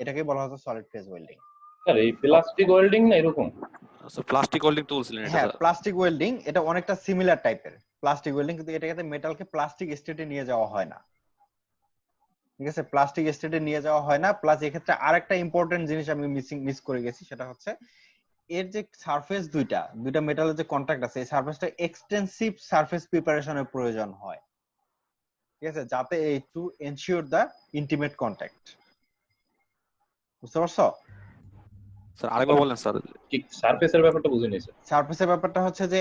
এটাকে বলা হচ্ছে সলিড ফেজ ওয়েল্ডিং। স্যার এই প্লাস্টিক ওয়েল্ডিং না এরকম? স্যার প্লাস্টিক ওয়েল্ডিং তো বলছিলেন এটা। হ্যাঁ, প্লাস্টিক ওয়েল্ডিং এটা অনেকটা সিমিলার টাইপের প্লাস্টিক ওয়েল্ডিং, কিন্তু এটাকে মেটালকে প্লাস্টিক স্টেটে নিয়ে যাওয়া হয় না, ঠিক আছে? প্লাস্টিক স্টেটে নিয়ে যাওয়া হয় না। প্লাস এক্ষেত্রে আরেকটা ইম্পর্টেন্ট জিনিস আমি মিস করে গেছি, সেটা হচ্ছে এর যে সারফেস দুইটা মেটালের যে কন্টাক্ট আছে, এই সারফেসটা এক্সটেন্সিভ সারফেস প্রিপারেশনের প্রয়োজন হয়, ঠিক আছে? যাতে এই to ensure the intimate contact. বুঝতে পারছো? স্যার আরেকবার বলেন স্যার। ঠিক সারফেসের ব্যাপারটা বুঝিনি স্যার। সারফেসের ব্যাপারটা হচ্ছে যে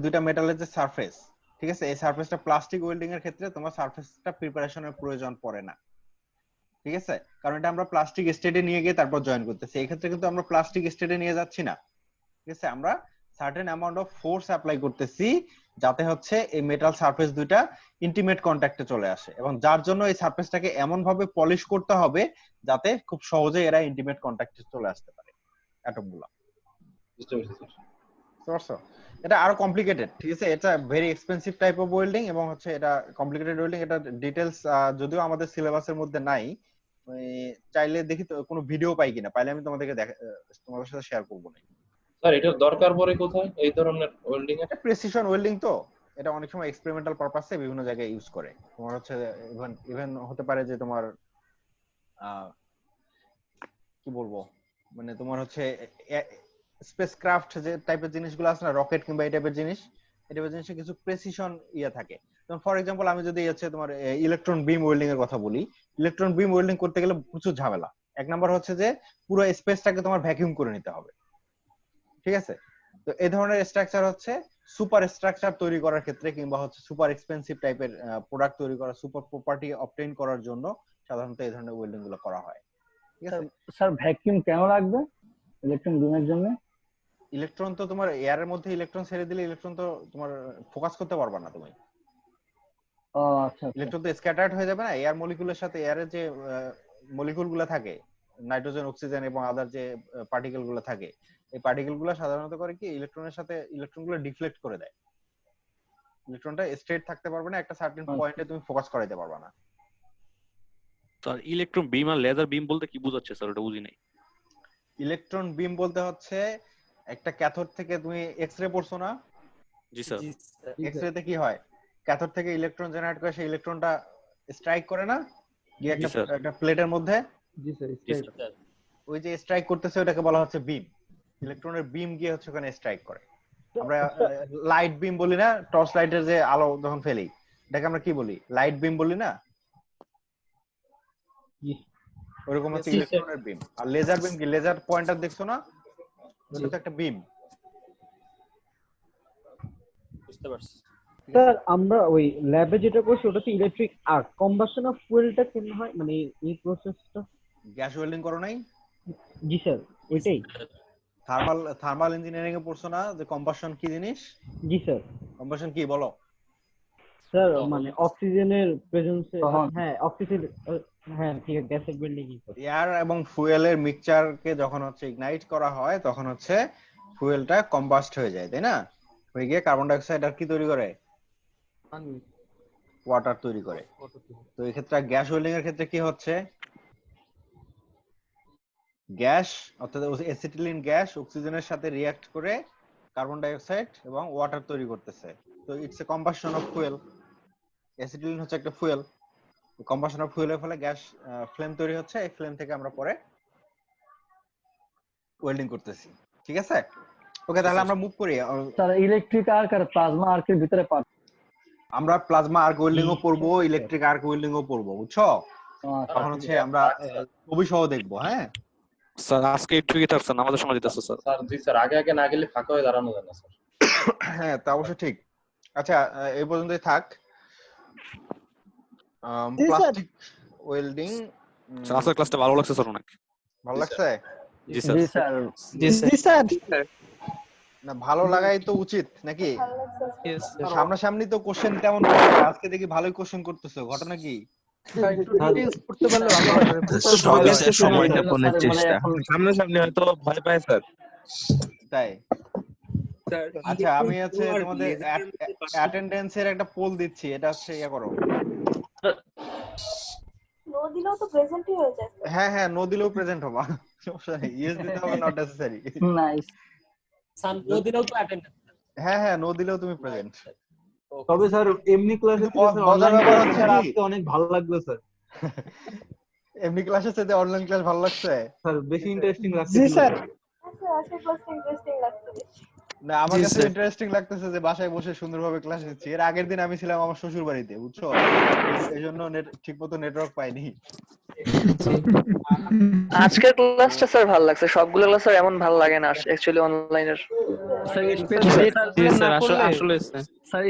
দুইটা মেটালের যে সারফেস, ঠিক আছে? এই সারফেসটা প্লাস্টিক ওয়েল্ডিং এর ক্ষেত্রে তোমার সারফেসটা প্রিপারেশনের প্রয়োজন পড়ে না, ঠিক আছে? কারণ এটা আমরা প্লাস্টিক স্টেটে নিয়ে গিয়ে তারপর জয়েন করতেছি। এই ক্ষেত্রে কিন্তু আমরা প্লাস্টিক স্টেটে নিয়ে যাচ্ছি না, ঠিক আছে? আমরা certain amount of force apply করতেছি যাতে হচ্ছে এই মেটাল সারফেস দুইটা ইন্টিমেট কন্টাক্টে চলে আসে, এবং যার জন্য এই সারফেসটাকে এমন ভাবে পলিশ করতে হবে যাতে খুব সহজে এরা ইন্টিমেট কন্টাক্টে চলে আসতে পারে অ্যাটমগুলো। বুঝতে পারছি স্যার। বুঝতে পারছো? এটা আরো কমপ্লিকেটেড, ঠিক আছে? এটা very expensive type of welding, এবং হচ্ছে এটা কমপ্লিকেটেড ওয়েল্ডিং। এটা ডিটেইলস যদিও আমাদের সিলেবাসের মধ্যে নাই, চাইলে দেখি তো কোনো ভিডিও পাই কিনা, পাইলে আমি তোমাদের সাথে শেয়ার করবো না। স্যার এটার দরকার পড়ে কোথায় এই ধরনের ওয়েল্ডিং এর? এটা প্রেসিশন ওয়েল্ডিং, তো এটা অনেক সময় এক্সপেরিমেন্টাল পারপাসে বিভিন্ন জায়গায় ইউজ করে। তোমার হচ্ছে ইভেন হতে পারে যে তোমার কি বলবো, মানে তোমার হচ্ছে স্পেসক্রাফট যে টাইপের জিনিসগুলো আছে না, রকেট কিংবা এই টাইপের জিনিস, এই টাইপের জিনিসে কিছু প্রেসিশন থাকে। যেমন ফর এক্সাম্পল আমি যদি হচ্ছে তোমার ইলেকট্রন বিম ওয়েল্ডিং এর কথা বলি, ইলেকট্রন বিম ওয়েল্ডিং করতে গেলে প্রচুর ঝামেলা। এক নাম্বার হচ্ছে যে পুরো স্পেসটাকে তোমার ভ্যাকিউম করে নিতে হবে, ঠিক আছে? তো এই ধরনের স্ট্রাকচার হচ্ছে সুপার স্ট্রাকচার তৈরি করার ক্ষেত্রে, কিংবা হচ্ছে সুপার এক্সপেন্সিভ টাইপের প্রোডাক্ট তৈরি করা, সুপার প্রপার্টি অবটেইন করার জন্য সাধারণত এই ধরনের ওয়েল্ডিং গুলো করা হয়, ঠিক আছে? স্যার ভ্যাকুয়াম কেন লাগবে ইলেকট্রন বিমের জন্য? ইলেকট্রন তো তোমার এয়ারের মধ্যে ইলেকট্রন ছেড়ে দিলে ইলেকট্রন তো তোমার ফোকাস করতে পারবে না তুমি। ও আচ্ছা, ইলেকট্রন তো স্ক্যাটার্ড হয়ে যাবে না। এয়ার মলিকুলের সাথে এয়ারের যে মলিকুল গুলো থাকে, নাইট্রোজেন, অক্সিজেন এবং আদার যে পার্টিকেল গুলো থাকে, এই পার্টিকেল গুলো সাধারণত করে কি ইলেকট্রনের সাথে ইলেকট্রন গুলো ডিফ্লেক্ট করে দেয়। ইলেকট্রনটা স্ট্রেট থাকতে পারবে না, একটা সার্টেন পয়েন্টে তুমি ফোকাস করাইতে পারবে না। স্যার ইলেকট্রন বিম আর লেজার বিম বলতে কি বোঝাচ্ছে স্যার, ওটা বুঝি নাই। ইলেকট্রন বিম বলতে হচ্ছে একটা ক্যাথোড থেকে তুমি এক্স-রে পড়ছো না? জি স্যার। এক্স-রে তে কি হয়, ক্যাথোড থেকে ইলেকট্রন জেনারেট করে সেই ইলেকট্রনটা স্ট্রাইক করে না গিয়ে একটা প্লেটের মধ্যে? জি স্যার। ওই যে স্ট্রাইক করতেছে ওটাকে বলা হচ্ছে বিম। ইলেকট্রনের বিম গিয়ে হচ্ছে ওখানে স্ট্রাইক করে। আমরা লাইট বিম বলি না, টর্চ লাইটের যে আলো যখন ফেলি এটাকে আমরা কি বলি, লাইট বিম বলি না? ওরকম হচ্ছে ইলেকট্রনের বিম। আর লেজার বিম কি, লেজার পয়েন্টার দেখছো না, ওটা তো একটা বিম। বুঝতে পারছি স্যার আমরা ওই ল্যাবে যেটা করছি ওটাতে ইলেকট্রিক আর্ক কম্বাসন অফ ফুয়েলটা কেমন হয়, মানে এই প্রসেসটা? গ্যাস ওয়েল্ডিং করো নাই? জি স্যার, ওইটাই। থার্মাল ইঞ্জিনিয়ারিং এ পড়ছো না যে কম্বাসন কি জিনিস? জি স্যার। কম্বাসন কি বলো? স্যার মানে অক্সিজেনের প্রেজেন্সে, হ্যাঁ অক্সিজেন, হ্যাঁ ঠিক আছে, গ্যাসের বিল্ডিং এয়ার এবং ফুয়েলের মিক্সচারকে যখন হচ্ছে ইগনাইট করা হয় তখন হচ্ছে ফুয়েলটা কম্বাস্ট হয়ে যায়, তাই না? হয়ে গিয়ে কার্বন ডাই অক্সাইড আর কি তৈরি করে, ওয়াটার তৈরি করে। তো এই ক্ষেত্রে গ্যাস ওয়েল্ডিং এর ক্ষেত্রে কি হচ্ছে, গ্যাস অর্থাৎ অ্যাসিটিলিন গ্যাস অক্সিজেনের সাথে রিঅ্যাক্ট করে কার্বন ডাই অক্সাইড এবং ওয়াটার তৈরি করতেছে। তো it's a combustion of fuel. Acetylene হচ্ছে একটা ফুয়েল, কম্বাসন অফ ফুয়েলের ফলে গ্যাস ফ্লেম তৈরি হচ্ছে। এই ফ্লেম থেকে আমরা পরে ওয়েল্ডিং করতেছি, ঠিক আছে? ওকে, তাহলে আমরা মুভ করি। স্যার ইলেকট্রিক আর্ক আর প্লাজমা আর্কের ভিতরে আমরা প্লাজমা আর্ক ওয়েল্ডিং ও পড়বো, ইলেকট্রিক আর্ক ওয়েল্ডিং ও পড়বো, বুঝছো? তখন হচ্ছে আমরা ছবি সহ দেখবো। হ্যাঁ স্যার আজকে একটু কি থাকছেন, আমাদের সময় দিতেছে স্যার। স্যার জি স্যার, আগে আগে না গেলে ফাঁকা হয়ে দাঁড়ানো যায় না স্যার। হ্যাঁ, তা অবশ্য ঠিক। আচ্ছা, এই পর্যন্তই থাক। প্লাস্টিক ওয়েল্ডিং আজকের ক্লাসটা ভালো লাগছে স্যার, অনেক ভালো লাগছে। জি স্যার। জি স্যার। জি স্যার। না, ভালো লাগাই তো উচিত নাকি? সামনাসামনি তো কোশ্চেন তেমন আজকে দেখি ভালোই কোশ্চেন করতেছো, ঘটনা কি? সময়যাপনের চেষ্টা, সামনাসামনি হয়তো ভয় পায় স্যার। তাই? আচ্ছা, আমি হচ্ছে তোমাদের অ্যাটেন্ডেন্সের একটা পোল দিচ্ছি, এটা হচ্ছে ইয়া করো। নো দিলেও তো প্রেজেন্টই হয়ে যায়। হ্যাঁ হ্যাঁ, নো দিলেও প্রেজেন্ট হবা, সমস্যা নেই। ইয়েস দিতে হবে, not necessary. Nice. Sir no দিলেও তো অ্যাটেন্ডেন্স। হ্যাঁ হ্যাঁ, নো দিলেও তুমি প্রেজেন্ট। তবে স্যার এমনি ক্লাসে মজার ব্যাপার হচ্ছে আজকে অনেক ভালো লাগলো স্যার। এমনি ক্লাসের সাথে অনলাইন ক্লাস ভালো লাগছে স্যার, বেশি ইন্টারেস্টিং লাগছে। জি স্যার। আচ্ছা, আজকে ক্লাস ইন্টারেস্টিং লাগছে। না, আমার কাছে ইন্টারেস্টিং লাগতেছে যে বাসায় বসে সুন্দরভাবে ক্লাস নিচ্ছি। এর আগের দিন আমি ছিলাম আমার শ্বশুর বাড়িতে, বুঝছো? এইজন্য ঠিকমতো নেটওয়ার্ক পাইনি। আজকের ক্লাসটা স্যার ভালো লাগছে, সবগুলো ক্লাস স্যার এমন ভালো লাগে না অ্যাকচুয়ালি অনলাইনের। স্যার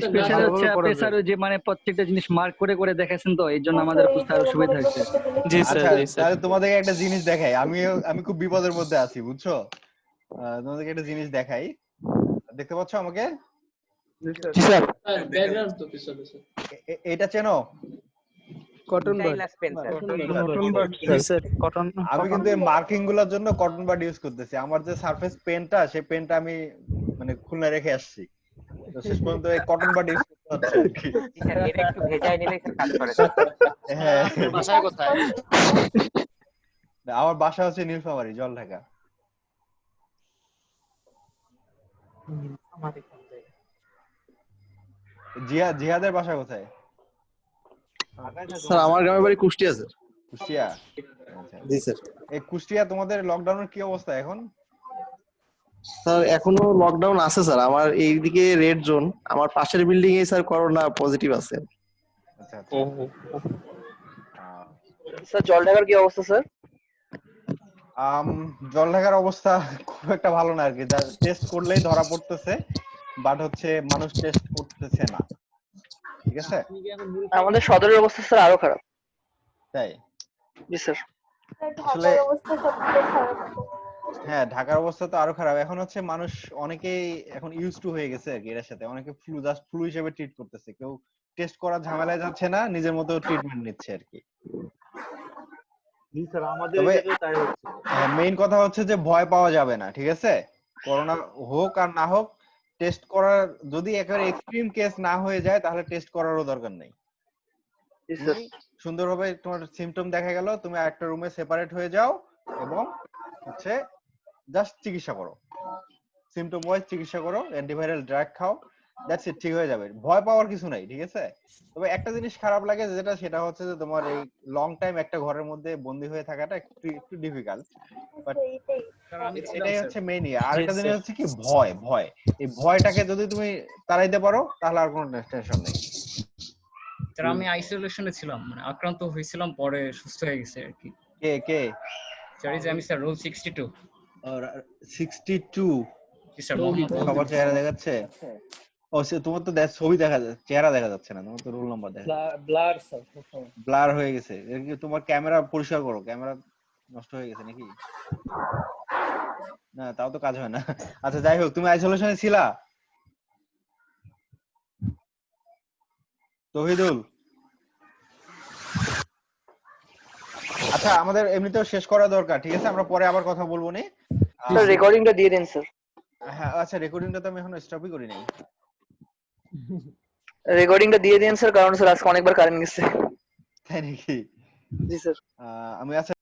স্পেশাল হচ্ছে আপনি স্যার যে মানে প্রত্যেকটা জিনিস মার্ক করে করে দেখাচ্ছেন, তো এই জন্য আমাদের বুঝতে আরো সুবিধা হয়েছে। জি স্যার। তাহলে তোমাদেরকে একটা জিনিস দেখাই, আমি খুব বিপদের মধ্যে আছি, বুঝছো? তোমাদেরকে একটা জিনিস দেখাই, দেখতে পাচ্ছ আমাকে? জি স্যার। ব্যাকগ্রাউন্ড তো পিছনে স্যার। এটা চেনো? Cotton bud. জি স্যার। কটন। আমি কিন্তু এই মার্কিং গুলোর জন্য কটন বাড ইউজ করতেছি। আমার যে সারফেস পেনটা, সেই পেনটা আমি মানে খুলনা রেখে আসছি, তো শেষ পর্যন্ত এই কটন বাড ইউজ করতে হচ্ছে আর কি। এটা একটু ভেজাই নিলেই কাজ করে। হ্যাঁ, বাসায় কোথায়? আমার বাসা হচ্ছে নীলফামারী, জলঢাকা। জিহাদের বাসা কোথায়? স্যার আমার গ্রামের বাড়ি কুষ্টিয়া স্যার। কুষ্টিয়া? জি স্যার। এই কুষ্টিয়া তোমাদের লকডাউনের কি অবস্থা এখন? স্যার এখনো লকডাউন আছে স্যার, আমার এইদিকে রেড জোন, আমার পাশের বিল্ডিং এ স্যার করোনা পজিটিভ আছে। আচ্ছা। স্যার জলঢাকার কি অবস্থা স্যার? জলঢাকার অবস্থা খুব একটা ভালো না আর কি। টেস্ট করলেই ধরা পড়তেছে, বাট হচ্ছে মানুষ টেস্ট করতেছে না, ঠিক আছে? আমাদের সদরের অবস্থা স্যার আরো খারাপ। তাই? জি স্যার। আসলে ঢাকার অবস্থা সবচেয়ে খারাপ। হ্যাঁ, ঢাকার অবস্থা তো আরো খারাপ। এখন হচ্ছে মানুষ অনেকেই এখন ইউজ টু হয়ে গেছে আর কি এর সাথে। অনেকে জাস্ট ফ্লু হিসেবে ট্রিট করতেছে, কেউ টেস্ট করার ঝামেলায় যাচ্ছে না, নিজের মতো ট্রিটমেন্ট নিচ্ছে আর কি। জি স্যার, আমাদের তবে এদিকেও তাই হচ্ছে। মেইন কথা হচ্ছে যে ভয় পাওয়া যাবে না, ঠিক আছে? করোনা হোক আর না হোক, টেস্ট করার যদি একেবারে এক্সট্রিম কেস না হয়ে যায় তাহলে টেস্ট করারও দরকার নেই। সুন্দরভাবে তোমার সিম্পটম দেখা গেল, তুমি একটা রুমে সেপারেট হয়ে যাও এবং হচ্ছে জাস্ট চিকিৎসা করো, সিম্পটম ওয়াইজ চিকিৎসা করো, অ্যান্টিভাইরাল ড্রাগ খাও, দ্যাটস ইট, ঠিক হয়ে যাবে। ভয় পাওয়ার কিছু নাই, ঠিক আছে? তবে একটা জিনিস খারাপ লাগে সেটা হচ্ছে যে তোমার এই লং টাইম একটা ঘরের মধ্যে বন্দি হয়ে থাকাটা একটু ডিফিকাল্ট, বাট এটাই হচ্ছে মেইন। আর একটা জিনিস হচ্ছে কি ভয়, এই ভয়টাকে যদি তুমি তাড়াইতে পারো তাহলে আর কোনো টেনশন নেই। স্যার আমি আইসোলেশনে ছিলাম, মানে আক্রান্ত হয়েছিলাম, পরে সুস্থ হয়ে গেছে আর কি। কে? স্যার এই যে আমি স্যার রোল 62। 62? জি স্যার। মোহাম্মদ সবার চেহারা দেখাচ্ছে? ও তোমার তো ছবি দেখা যাচ্ছে, চেহারা দেখা যাচ্ছে না, তোমার তো রোল নাম্বার দেখা যাচ্ছে। ব্লার স্যার, ব্লার হয়ে গেছে। এর কি তোমার ক্যামেরা পরিষ্কার করো, ক্যামেরা নষ্ট হয়ে গেছে নাকি? না, তাও তো কাজ হয় না। আচ্ছা যাই হোক, তুমি আইসোলেশনে ছিলা? তৌহিদুল, আচ্ছা আমাদের এমনিতেও শেষ করা দরকার, ঠিক আছে? আমরা পরে আবার কথা বলবো নি। স্যার রেকর্ডিংটা দিয়ে দিন স্যার। হ্যাঁ আচ্ছা, রেকর্ডিংটা তো আমি এখনো স্টপই করি নাই। রেকর্ডিংটা দিয়ে দিন স্যার, কারণ স্যার আজকে অনেকবার কারেন্ট গেছে। তাই নাকি? জি স্যার। আমি আচ্ছা